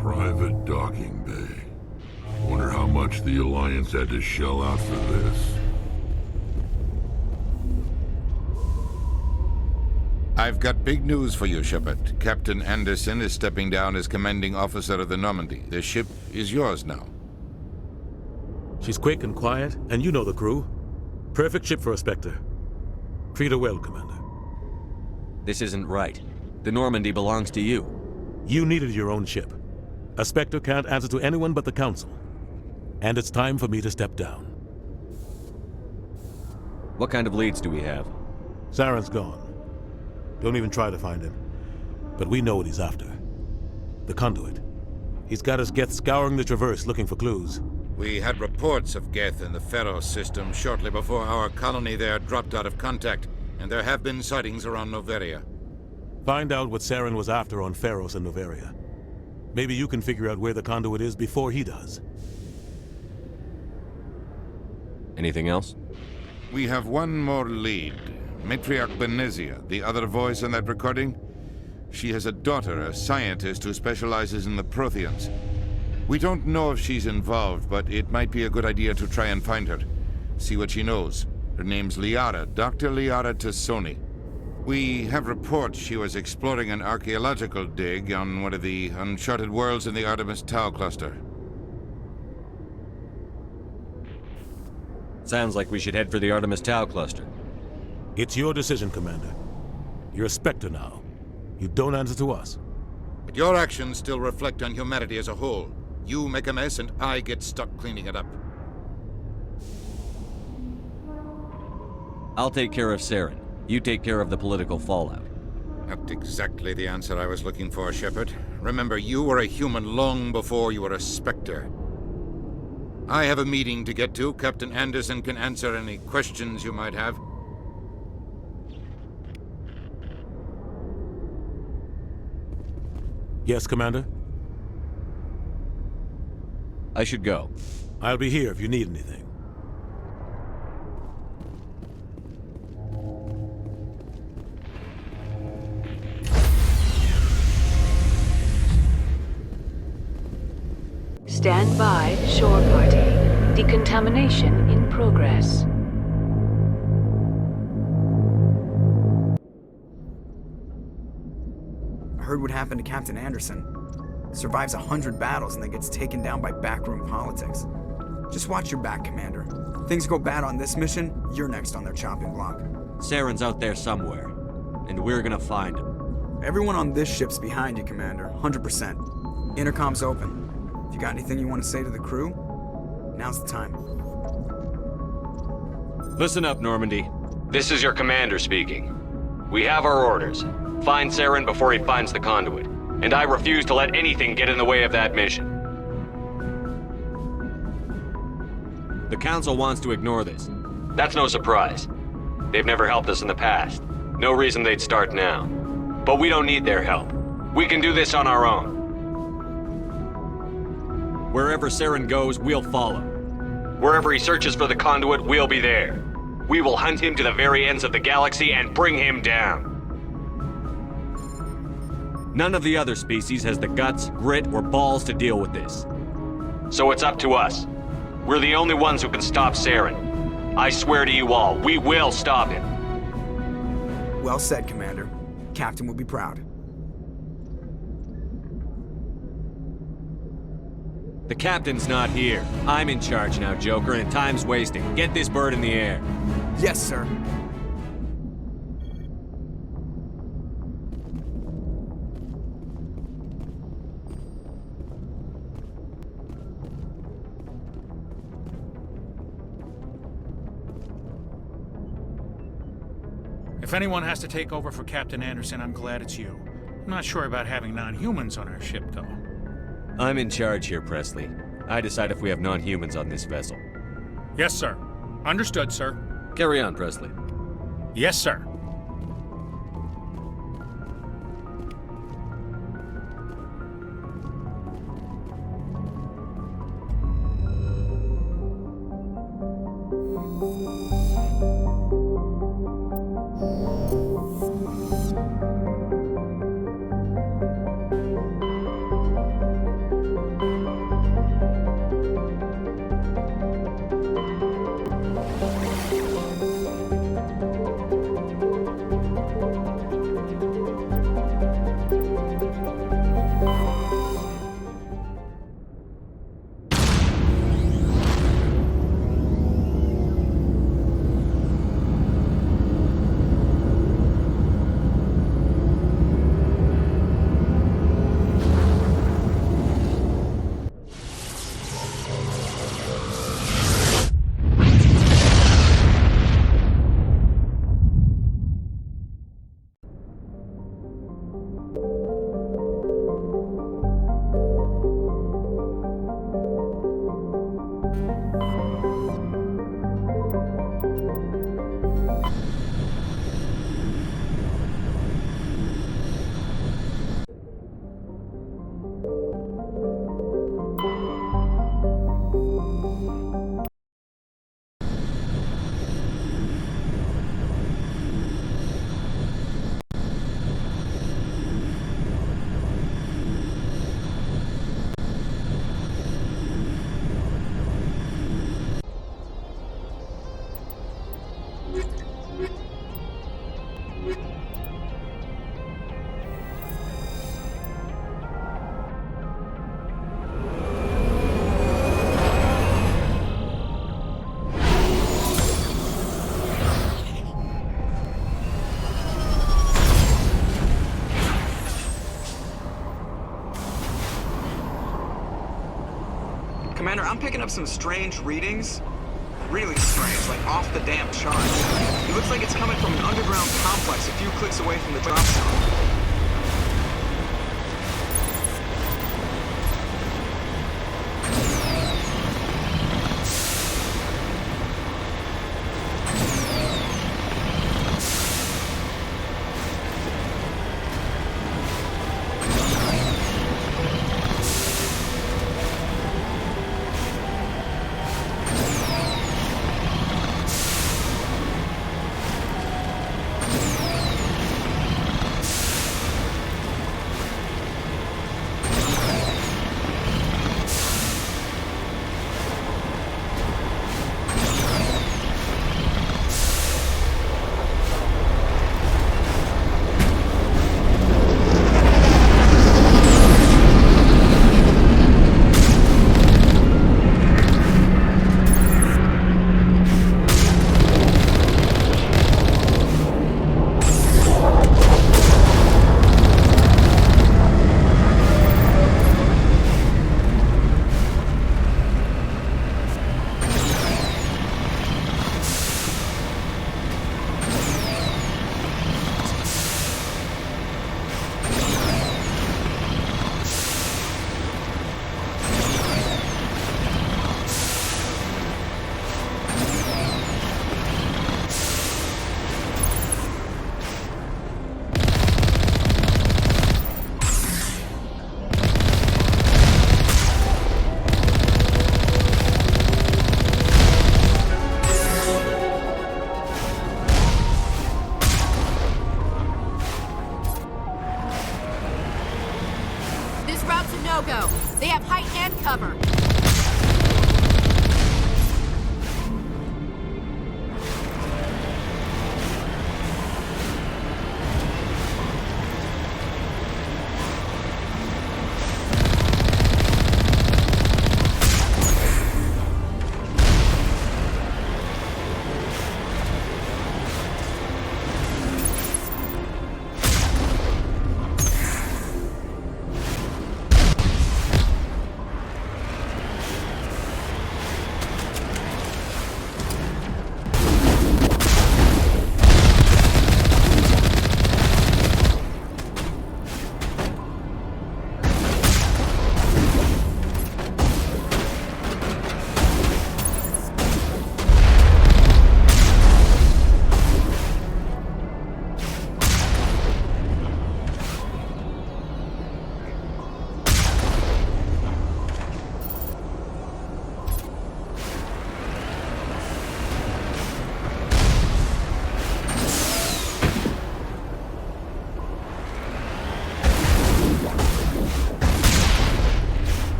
Private docking bay. Wonder how much the Alliance had to shell out for this. I've got big news for you, Shepard. Captain Anderson is stepping down as commanding officer of the Normandy. The ship is yours now. She's quick and quiet, and you know the crew. Perfect ship for a Spectre. Treat her well, Commander. This isn't right. The Normandy belongs to you. You needed your own ship. A Spectre can't answer to anyone but the Council. And it's time for me to step down. What kind of leads do we have? Saren's gone. Don't even try to find him. But we know what he's after. The Conduit. He's got us Geth scouring the Traverse looking for clues. We had reports of Geth in the Pharos system shortly before our colony there dropped out of contact, and there have been sightings around Noveria. Find out what Saren was after on Pharos and Noveria. Maybe you can figure out where the Conduit is before he does. Anything else? We have one more lead. Matriarch Benezia, the other voice in that recording. She has a daughter, a scientist who specializes in the Protheans. We don't know if she's involved, but it might be a good idea to try and find her. See what she knows. Her name's Liara, Dr. Liara Tassoni. We have reports she was exploring an archaeological dig on one of the uncharted worlds in the Artemis Tau cluster. Sounds like we should head for the Artemis Tau cluster. It's your decision, Commander. You're a Spectre now. You don't answer to us. But your actions still reflect on humanity as a whole. You make a mess and I get stuck cleaning it up. I'll take care of Saren. You take care of the political fallout. Not exactly the answer I was looking for, Shepard. Remember, you were a human long before you were a Spectre. I have a meeting to get to. Captain Anderson can answer any questions you might have. Yes, Commander? I should go. I'll be here if you need anything. Stand by, shore party. Decontamination in progress. I heard what happened to Captain Anderson. Survives 100 battles and then gets taken down by backroom politics. Just watch your back, Commander. Things go bad on this mission, you're next on their chopping block. Saren's out there somewhere, and we're gonna find him. Everyone on this ship's behind you, Commander. 100%. Intercom's open. If you got anything you want to say to the crew, now's the time. Listen up, Normandy. This is your commander speaking. We have our orders. Find Saren before he finds the conduit. And I refuse to let anything get in the way of that mission. The Council wants to ignore this. That's no surprise. They've never helped us in the past. No reason they'd start now. But we don't need their help. We can do this on our own. Wherever Saren goes, we'll follow. Wherever he searches for the conduit, we'll be there. We will hunt him to the very ends of the galaxy and bring him down. None of the other species has the guts, grit, or balls to deal with this. So it's up to us. We're the only ones who can stop Saren. I swear to you all, we will stop him. Well said, Commander. Captain will be proud. The captain's not here. I'm in charge now, Joker, and time's wasting. Get this bird in the air. Yes, sir. If anyone has to take over for Captain Anderson, I'm glad it's you. I'm not sure about having non-humans on our ship, though. I'm in charge here, Presley. I decide if we have non-humans on this vessel. Yes, sir. Understood, sir. Carry on, Presley. Yes, sir. Commander, I'm picking up some strange readings. Really strange, like off the damn charts. It looks like it's coming from an underground complex a few clicks away from the drop zone. no-go. They have height and cover.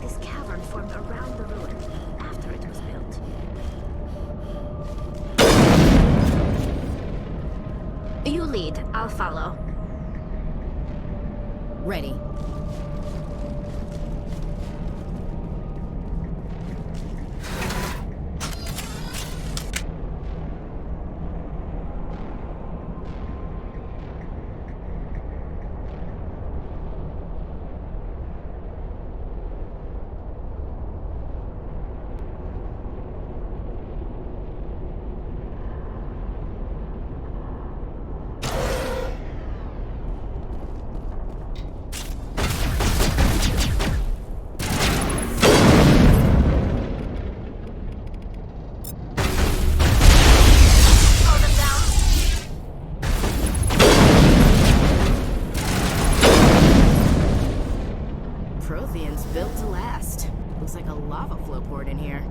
this cavern formed around the ruin after it was built. You lead, I'll follow. Ready. Protheans built to last. Looks like a lava flow port in here.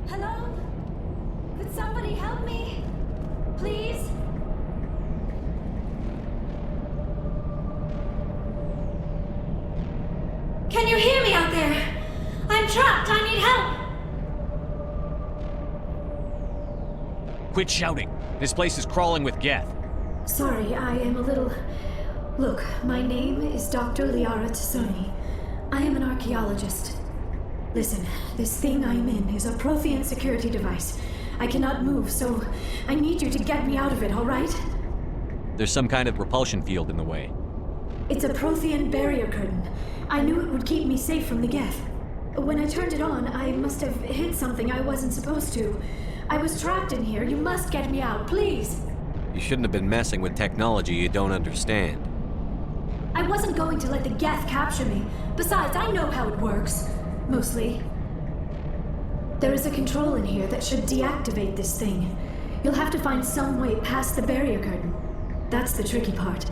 Hello? Could somebody help me? Please? Can you hear me out there? I'm trapped. I need help. Quit shouting. This place is crawling with Geth. Sorry, I am a little... Look, my name is Dr. Liara Tassoni. I am an archaeologist. Listen, this thing I'm in is a Prothean security device. I cannot move, so I need you to get me out of it, all right? There's some kind of repulsion field in the way. It's a Prothean barrier curtain. I knew it would keep me safe from the Geth. When I turned it on, I must have hit something I wasn't supposed to. I was trapped in here. You must get me out, please. You shouldn't have been messing with technology you don't understand. I wasn't going to let the Geth capture me. Besides, I know how it works. Mostly. There is a control in here that should deactivate this thing. You'll have to find some way past the barrier curtain. That's the tricky part.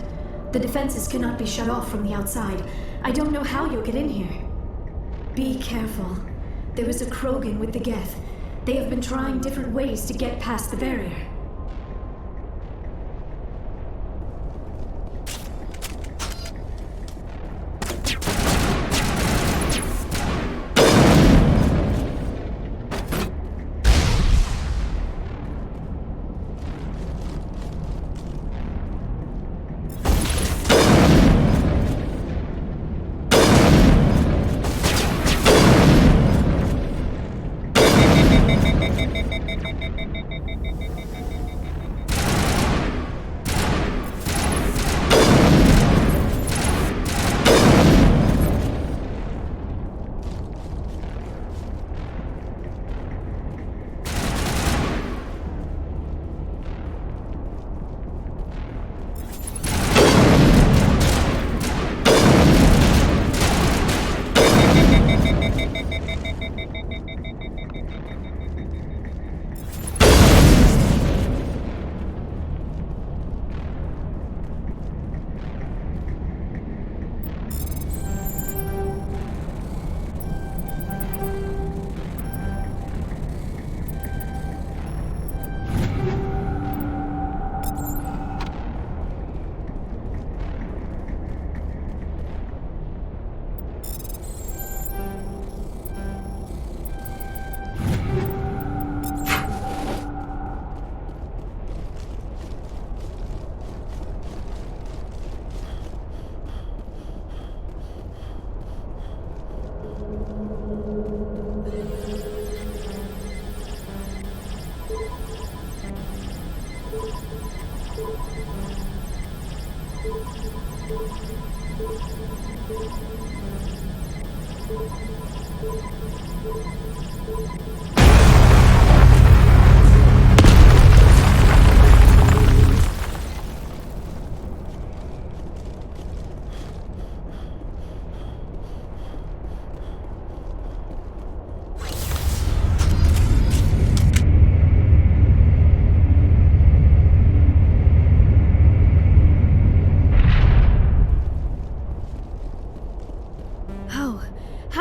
The defenses cannot be shut off from the outside. I don't know how you'll get in here. Be careful. There is a Krogan with the Geth. They have been trying different ways to get past the barrier.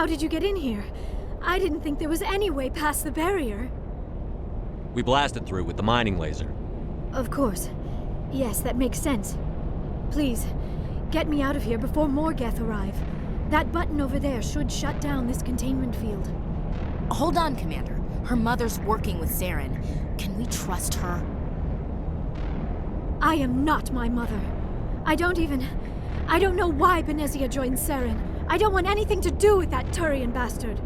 How did you get in here? I didn't think there was any way past the barrier. We blasted through with the mining laser. Of course. Yes, that makes sense. Please, get me out of here before more Geth arrive. That button over there should shut down this containment field. Hold on, Commander. Her mother's working with Saren. Can we trust her? I am not my mother. I don't know why Benezia joined Saren. I don't want anything to do with that Turian bastard.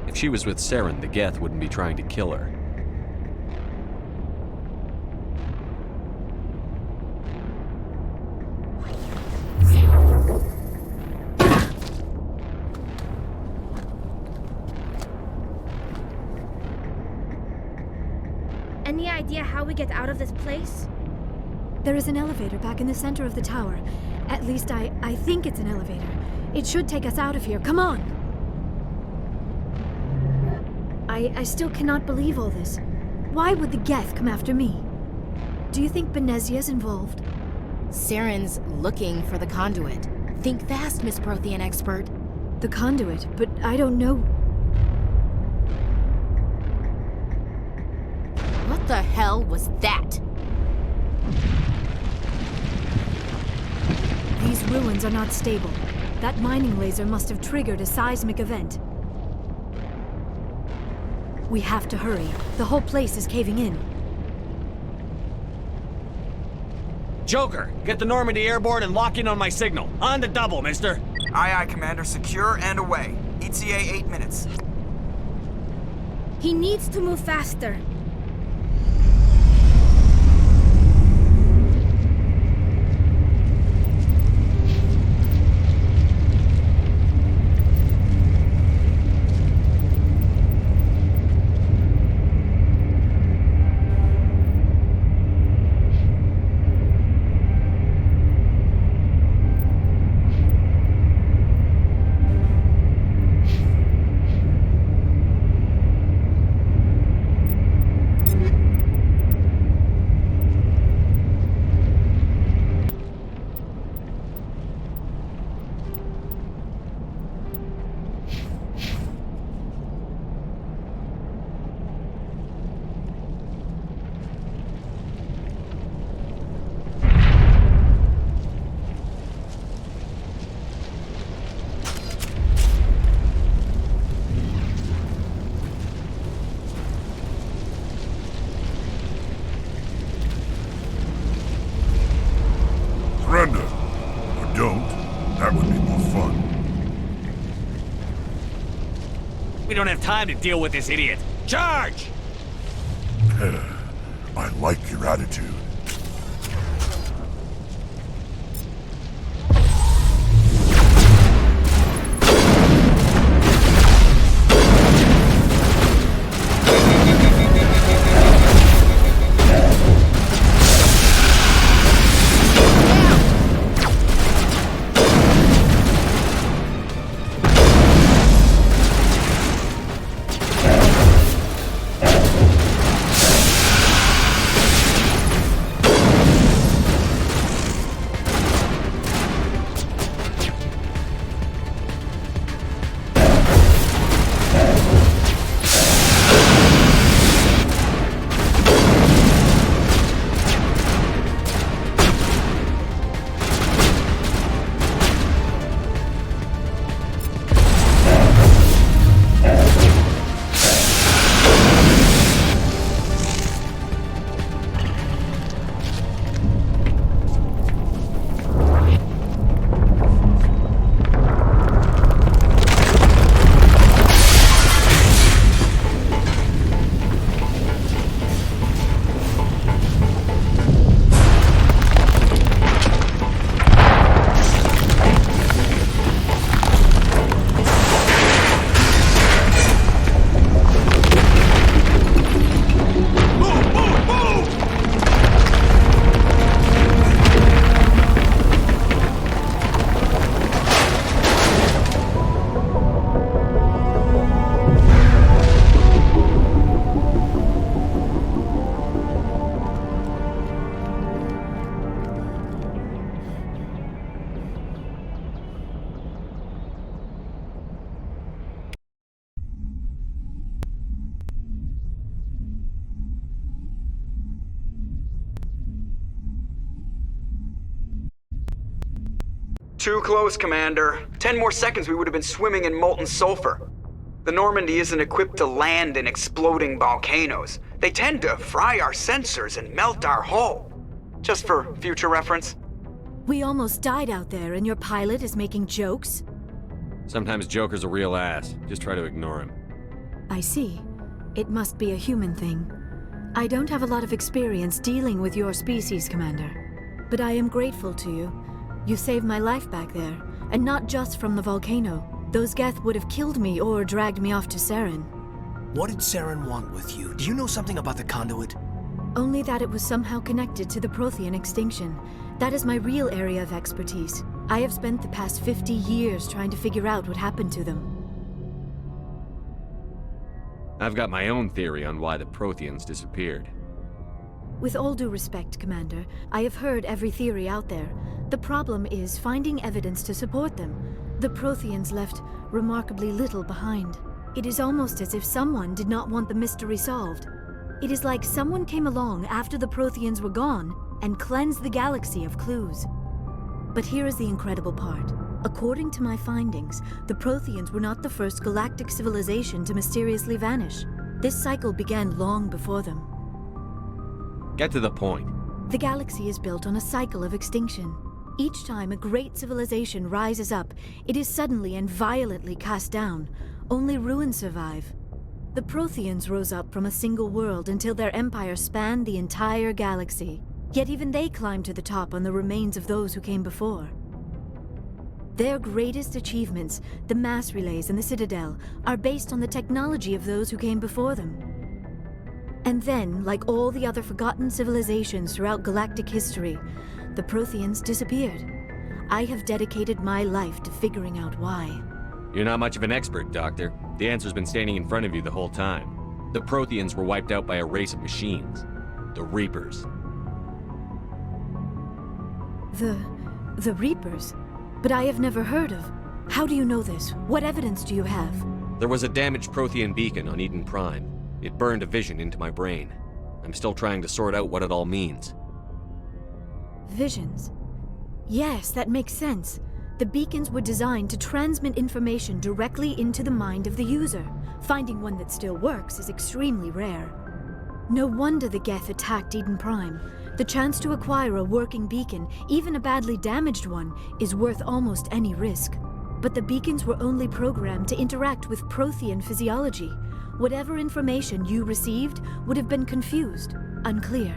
If she was with Saren, the Geth wouldn't be trying to kill her. Any idea how we get out of this place? There is an elevator back in the center of the tower. At least I think it's an elevator. It should take us out of here. Come on! I still cannot believe all this. Why would the Geth come after me? Do you think Benezia's involved? Saren's looking for the conduit. Think fast, Miss Prothean expert. The conduit? But I don't know... What the hell was that? These ruins are not stable. That mining laser must have triggered a seismic event. We have to hurry. The whole place is caving in. Joker, get the Normandy airborne and lock in on my signal. On the double, mister. Aye, aye, Commander. Secure and away. ETA 8 minutes. He needs to move faster. Surrender. Or don't. That would be more fun. We don't have time to deal with this idiot. Charge! I like your attitude. Too close, Commander. 10 more seconds we would have been swimming in molten sulfur. The Normandy isn't equipped to land in exploding volcanoes. They tend to fry our sensors and melt our hull. Just for future reference. We almost died out there, and your pilot is making jokes? Sometimes Joker's a real ass. Just try to ignore him. I see. It must be a human thing. I don't have a lot of experience dealing with your species, Commander. But I am grateful to you. You saved my life back there, and not just from the volcano. Those Geth would have killed me or dragged me off to Saren. What did Saren want with you? Do you know something about the conduit? Only that it was somehow connected to the Prothean extinction. That is my real area of expertise. I have spent the past 50 years trying to figure out what happened to them. I've got my own theory on why the Protheans disappeared. With all due respect, Commander, I have heard every theory out there. The problem is finding evidence to support them. The Protheans left remarkably little behind. It is almost as if someone did not want the mystery solved. It is like someone came along after the Protheans were gone and cleansed the galaxy of clues. But here is the incredible part. According to my findings, the Protheans were not the first galactic civilization to mysteriously vanish. This cycle began long before them. Get to the point. The galaxy is built on a cycle of extinction. Each time a great civilization rises up, it is suddenly and violently cast down. Only ruins survive. The Protheans rose up from a single world until their empire spanned the entire galaxy. Yet even they climbed to the top on the remains of those who came before. Their greatest achievements, the mass relays and the Citadel, are based on the technology of those who came before them. And then, like all the other forgotten civilizations throughout galactic history, the Protheans disappeared. I have dedicated my life to figuring out why. You're not much of an expert, Doctor. The answer's been standing in front of you the whole time. The Protheans were wiped out by a race of machines. The Reapers. The Reapers? But I have never heard of. How do you know this? What evidence do you have? There was a damaged Prothean beacon on Eden Prime. It burned a vision into my brain. I'm still trying to sort out what it all means. Visions? Yes, that makes sense. The beacons were designed to transmit information directly into the mind of the user. Finding one that still works is extremely rare. No wonder the Geth attacked Eden Prime. The chance to acquire a working beacon, even a badly damaged one, is worth almost any risk. But the beacons were only programmed to interact with Prothean physiology. Whatever information you received would have been confused, unclear.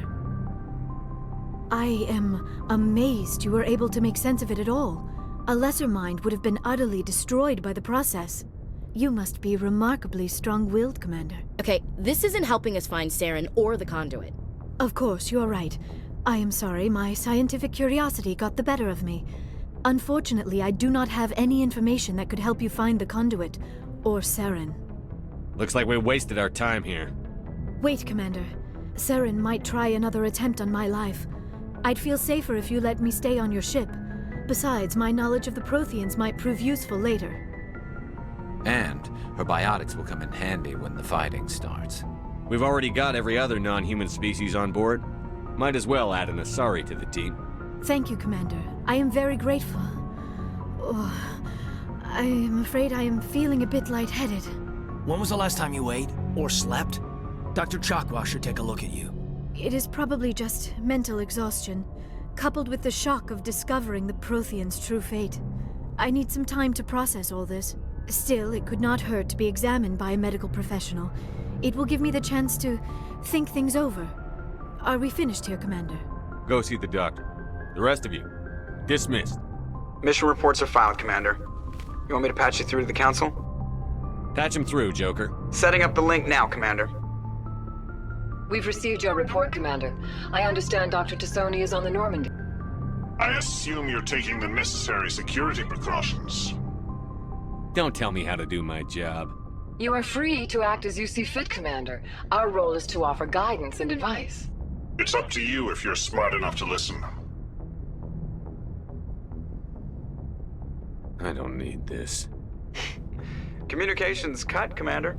I am amazed you were able to make sense of it at all. A lesser mind would have been utterly destroyed by the process. You must be remarkably strong-willed, Commander. Okay, this isn't helping us find Saren or the conduit. Of course, you're right. I am sorry, my scientific curiosity got the better of me. Unfortunately, I do not have any information that could help you find the conduit, or Saren. Looks like we wasted our time here. Wait, Commander. Saren might try another attempt on my life. I'd feel safer if you let me stay on your ship. Besides, my knowledge of the Protheans might prove useful later. And her biotics will come in handy when the fighting starts. We've already got every other non-human species on board. Might as well add an Asari to the team. Thank you, Commander. I am very grateful. Oh, I am afraid I am feeling a bit lightheaded. When was the last time you ate or slept? Dr. Chakwa should take a look at you. It is probably just mental exhaustion, coupled with the shock of discovering the Protheans' true fate. I need some time to process all this. Still, it could not hurt to be examined by a medical professional. It will give me the chance to think things over. Are we finished here, Commander? Go see the doctor. The rest of you, dismissed. Mission reports are filed, Commander. You want me to patch you through to the Council? Patch him through, Joker. Setting up the link now, Commander. We've received your report, Commander. I understand Dr. Tassoni is on the Normandy. I assume you're taking the necessary security precautions. Don't tell me how to do my job. You are free to act as you see fit, Commander. Our role is to offer guidance and advice. It's up to you if you're smart enough to listen. I don't need this. Communications cut, Commander.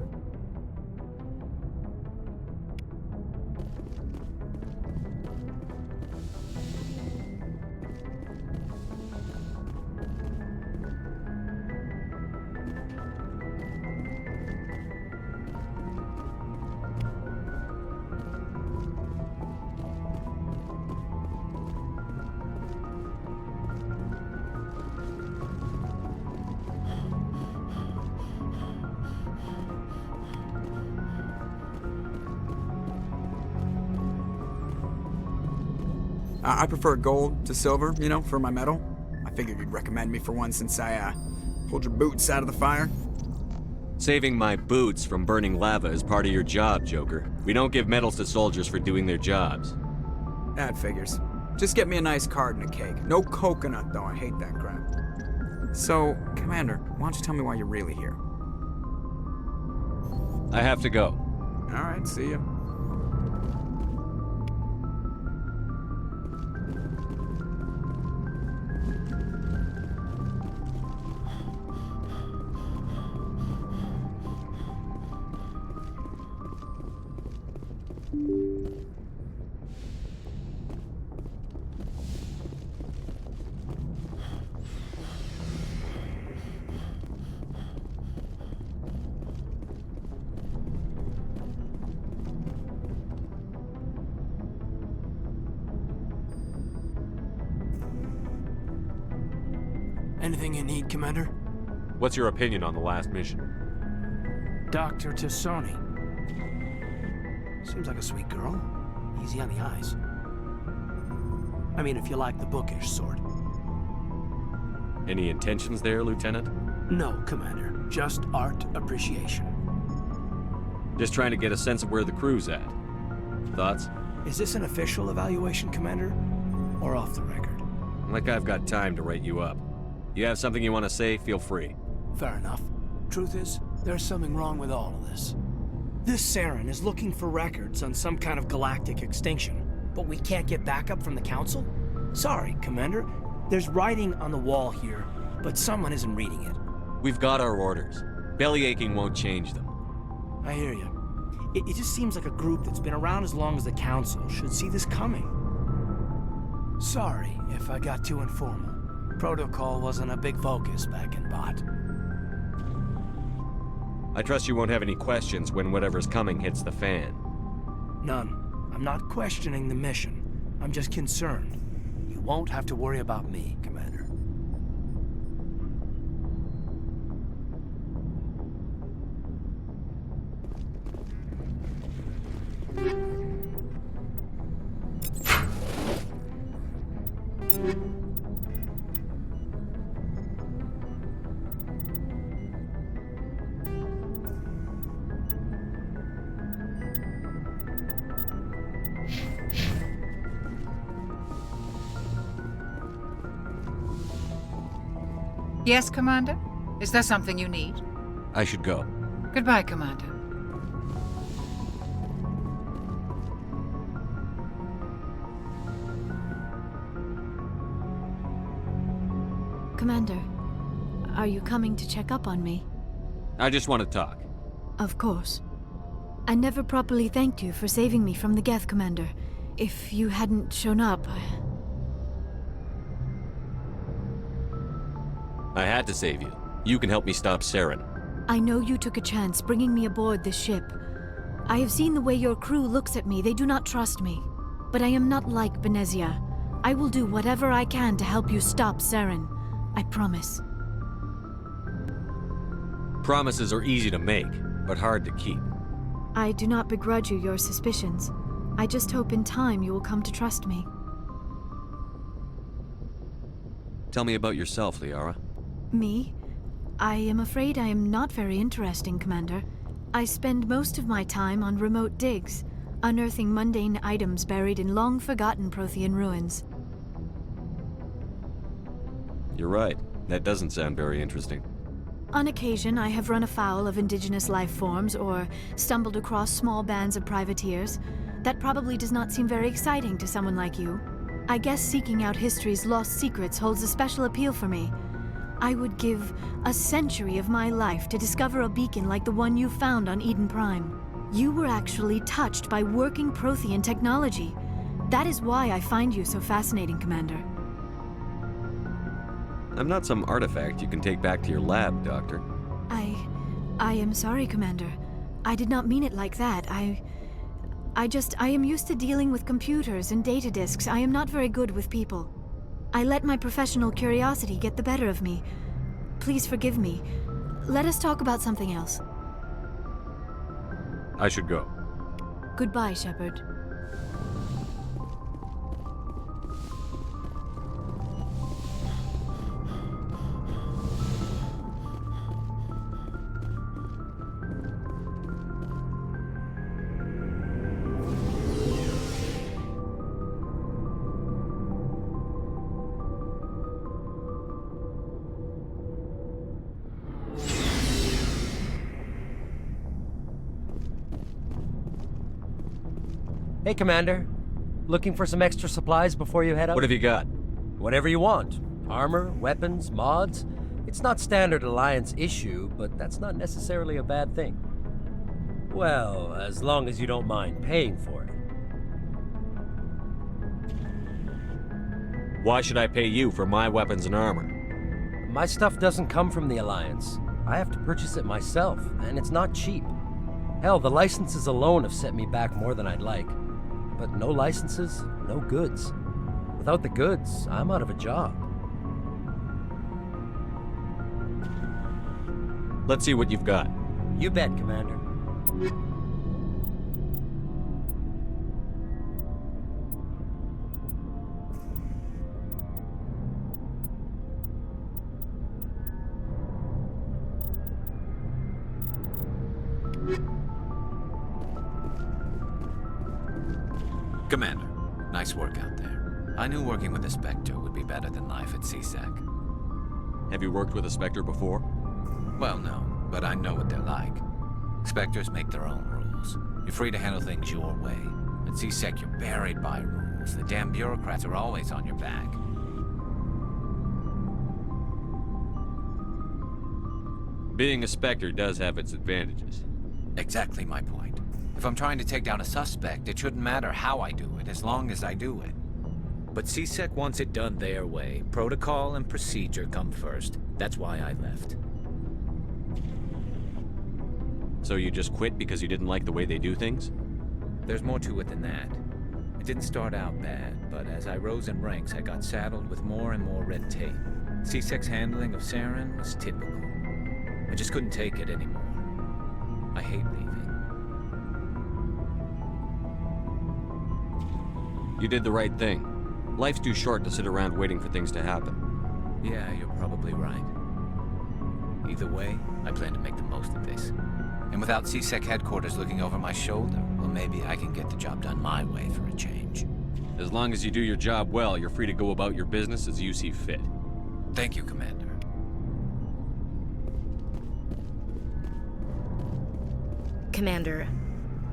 I prefer gold to silver, you know, for my medal. I figured you'd recommend me for one since I, pulled your boots out of the fire. Saving my boots from burning lava is part of your job, Joker. We don't give medals to soldiers for doing their jobs. That figures. Just get me a nice card and a cake. No coconut, though. I hate that crap. So, Commander, why don't you tell me why you're really here? I have to go. All right, see ya. Anything you need, Commander? What's your opinion on the last mission? Dr. Tassoni. Seems like a sweet girl. Easy on the eyes. I mean, if you like the bookish sort. Any intentions there, Lieutenant? No, Commander. Just art appreciation. Just trying to get a sense of where the crew's at. Thoughts? Is this an official evaluation, Commander? Or off the record? Like I've got time to write you up. You have something you want to say, feel free. Fair enough. Truth is, there's something wrong with all of this. This Saren is looking for records on some kind of galactic extinction, but we can't get backup from the Council? Sorry, Commander. There's writing on the wall here, but someone isn't reading it. We've got our orders. Belly aching won't change them. I hear you. It just seems like a group that's been around as long as the Council should see this coming. Sorry if I got too informal. Protocol wasn't a big focus back in Bot. I trust you won't have any questions when whatever's coming hits the fan. None. I'm not questioning the mission. I'm just concerned. You won't have to worry about me, Commander. Yes, Commander? Is there something you need? I should go. Goodbye, Commander. Commander, are you coming to check up on me? I just want to talk. Of course. I never properly thanked you for saving me from the Geth, Commander. If you hadn't shown up... I had to save you. You can help me stop Saren. I know you took a chance bringing me aboard this ship. I have seen the way your crew looks at me. They do not trust me. But I am not like Benezia. I will do whatever I can to help you stop Saren. I promise. Promises are easy to make, but hard to keep. I do not begrudge you your suspicions. I just hope in time you will come to trust me. Tell me about yourself, Liara. Me? I am afraid I am not very interesting, Commander. I spend most of my time on remote digs, unearthing mundane items buried in long-forgotten Prothean ruins. You're right. That doesn't sound very interesting. On occasion, I have run afoul of indigenous life forms or stumbled across small bands of privateers. That probably does not seem very exciting to someone like you. I guess seeking out history's lost secrets holds a special appeal for me. I would give a century of my life to discover a beacon like the one you found on Eden Prime. You were actually touched by working Prothean technology. That is why I find you so fascinating, Commander. I'm not some artifact you can take back to your lab, Doctor. I am sorry, Commander. I did not mean it like that. I am used to dealing with computers and data disks. I am not very good with people. I let my professional curiosity get the better of me. Please forgive me. Let us talk about something else. I should go. Goodbye, Shepard. Hey, Commander. Looking for some extra supplies before you head out? What have you got? Whatever you want. Armor, weapons, mods. It's not standard Alliance issue, but that's not necessarily a bad thing. Well, as long as you don't mind paying for it. Why should I pay you for my weapons and armor? My stuff doesn't come from the Alliance. I have to purchase it myself, and it's not cheap. Hell, the licenses alone have set me back more than I'd like. But no licenses, no goods. Without the goods, I'm out of a job. Let's see what you've got. You bet, Commander. Commander, nice work out there. I knew working with the Spectre would be better than life at CSEC. Have you worked with a Spectre before? Well, no, but I know what they're like. Spectres make their own rules. You're free to handle things your way. At CSEC, you're buried by rules. The damn bureaucrats are always on your back. Being a Spectre does have its advantages. Exactly my point. If I'm trying to take down a suspect, it shouldn't matter how I do it, as long as I do it. But CSEC wants it done their way. Protocol and procedure come first. That's why I left. So you just quit because you didn't like the way they do things? There's more to it than that. It didn't start out bad, but as I rose in ranks, I got saddled with more and more red tape. CSEC's handling of Saren was typical. I just couldn't take it anymore. I hate leaving. You did the right thing. Life's too short to sit around waiting for things to happen. Yeah, you're probably right. Either way, I plan to make the most of this. And without CSEC headquarters looking over my shoulder, well, maybe I can get the job done my way for a change. As long as you do your job well, you're free to go about your business as you see fit. Thank you, Commander. Commander,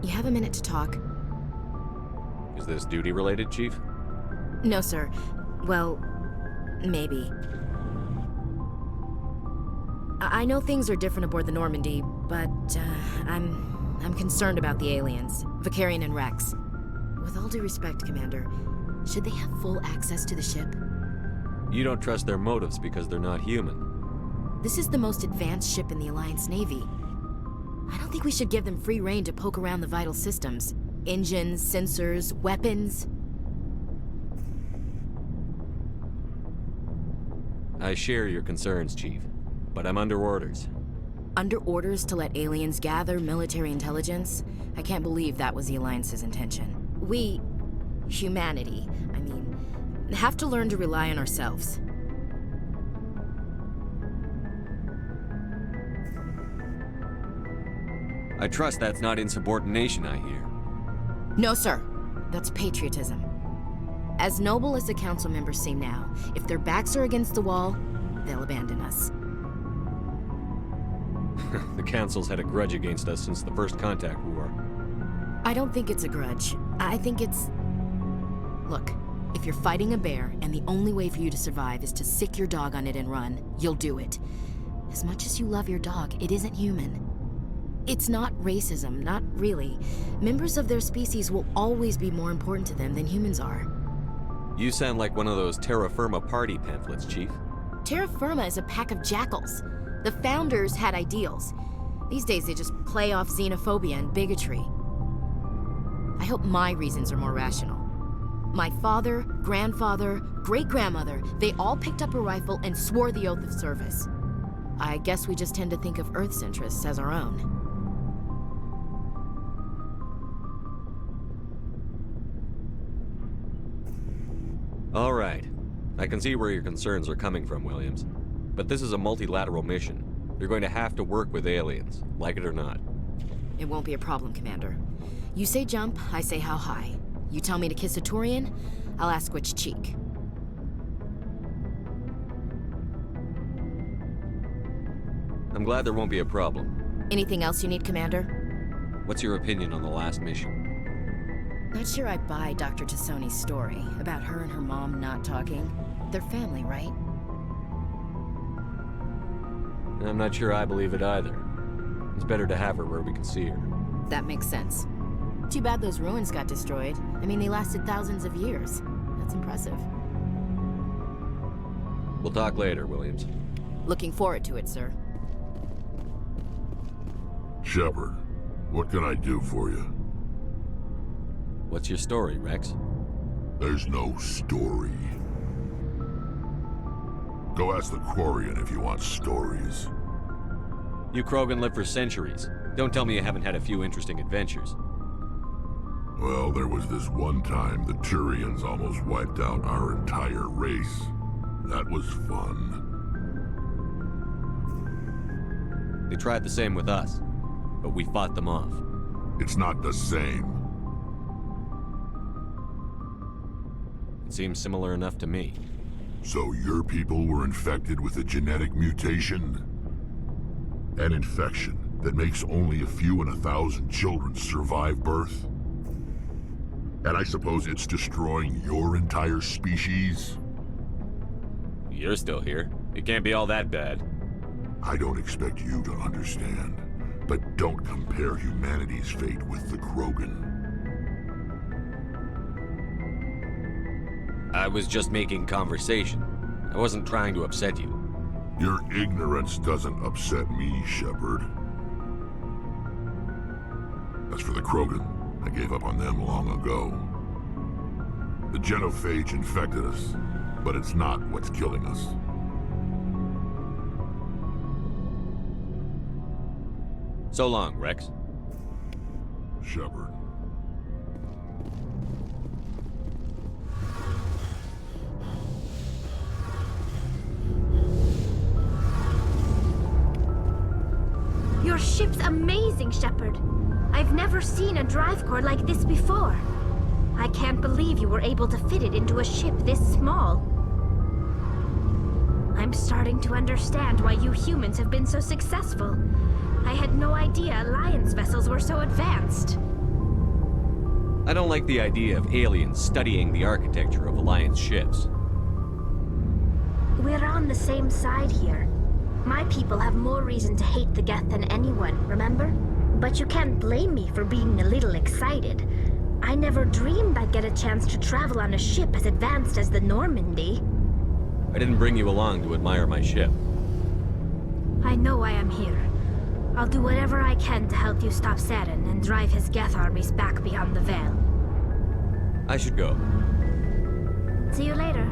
you have a minute to talk? Is this duty-related, Chief? No, sir. Well, maybe. I know things are different aboard the Normandy, but I'm concerned about the aliens, Vicarian and Rex. With all due respect, Commander, should they have full access to the ship? You don't trust their motives because they're not human. This is the most advanced ship in the Alliance Navy. I don't think we should give them free rein to poke around the vital systems. Engines, sensors, weapons. I share your concerns, Chief, but I'm under orders. Under orders to let aliens gather military intelligence? I can't believe that was the Alliance's intention. We, humanity, have to learn to rely on ourselves. I trust that's not insubordination, I hear. No, sir. That's patriotism. As noble as the council members seem now, if their backs are against the wall, they'll abandon us. The Council's had a grudge against us since the First Contact War. I don't think it's a grudge. I think it's... Look, if you're fighting a bear and the only way for you to survive is to sick your dog on it and run, you'll do it. As much as you love your dog, it isn't human. It's not racism, not really. Members of their species will always be more important to them than humans are. You sound like one of those Terra Firma party pamphlets, Chief. Terra Firma is a pack of jackals. The founders had ideals. These days they just play off xenophobia and bigotry. I hope my reasons are more rational. My father, grandfather, great-grandmother, they all picked up a rifle and swore the oath of service. I guess we just tend to think of Earth's interests as our own. All right. I can see where your concerns are coming from, Williams. But this is a multilateral mission. You're going to have to work with aliens, like it or not. It won't be a problem, Commander. You say jump, I say how high. You tell me to kiss a Turian, I'll ask which cheek. I'm glad there won't be a problem. Anything else you need, Commander? What's your opinion on the last mission? Not sure I buy Dr. Tassoni's story about her and her mom not talking. They're family, right? I'm not sure I believe it either. It's better to have her where we can see her. That makes sense. Too bad those ruins got destroyed. I mean, they lasted thousands of years. That's impressive. We'll talk later, Williams. Looking forward to it, sir. Shepard, what can I do for you? What's your story, Rex? There's no story. Go ask the Quarian if you want stories. You Krogan lived for centuries. Don't tell me you haven't had a few interesting adventures. Well, there was this one time the Turians almost wiped out our entire race. That was fun. They tried the same with us, but we fought them off. It's not the same. It seems similar enough to me. So your people were infected with a genetic mutation? An infection that makes only a few in 1,000 children survive birth? And I suppose it's destroying your entire species? You're still here. It can't be all that bad. I don't expect you to understand, but don't compare humanity's fate with the Krogan. I was just making conversation. I wasn't trying to upset you. Your ignorance doesn't upset me, Shepard. As for the Krogan, I gave up on them long ago. The genophage infected us, but it's not what's killing us. So long, Rex. Shepard. Your ship's amazing, Shepard. I've never seen a drive core like this before. I can't believe you were able to fit it into a ship this small. I'm starting to understand why you humans have been so successful. I had no idea Alliance vessels were so advanced. I don't like the idea of aliens studying the architecture of Alliance ships. We're on the same side here. My people have more reason to hate the Geth than anyone, remember? But you can't blame me for being a little excited. I never dreamed I'd get a chance to travel on a ship as advanced as the Normandy. I didn't bring you along to admire my ship. I know I am here. I'll do whatever I can to help you stop Saren and drive his Geth armies back beyond the Veil. I should go. See you later.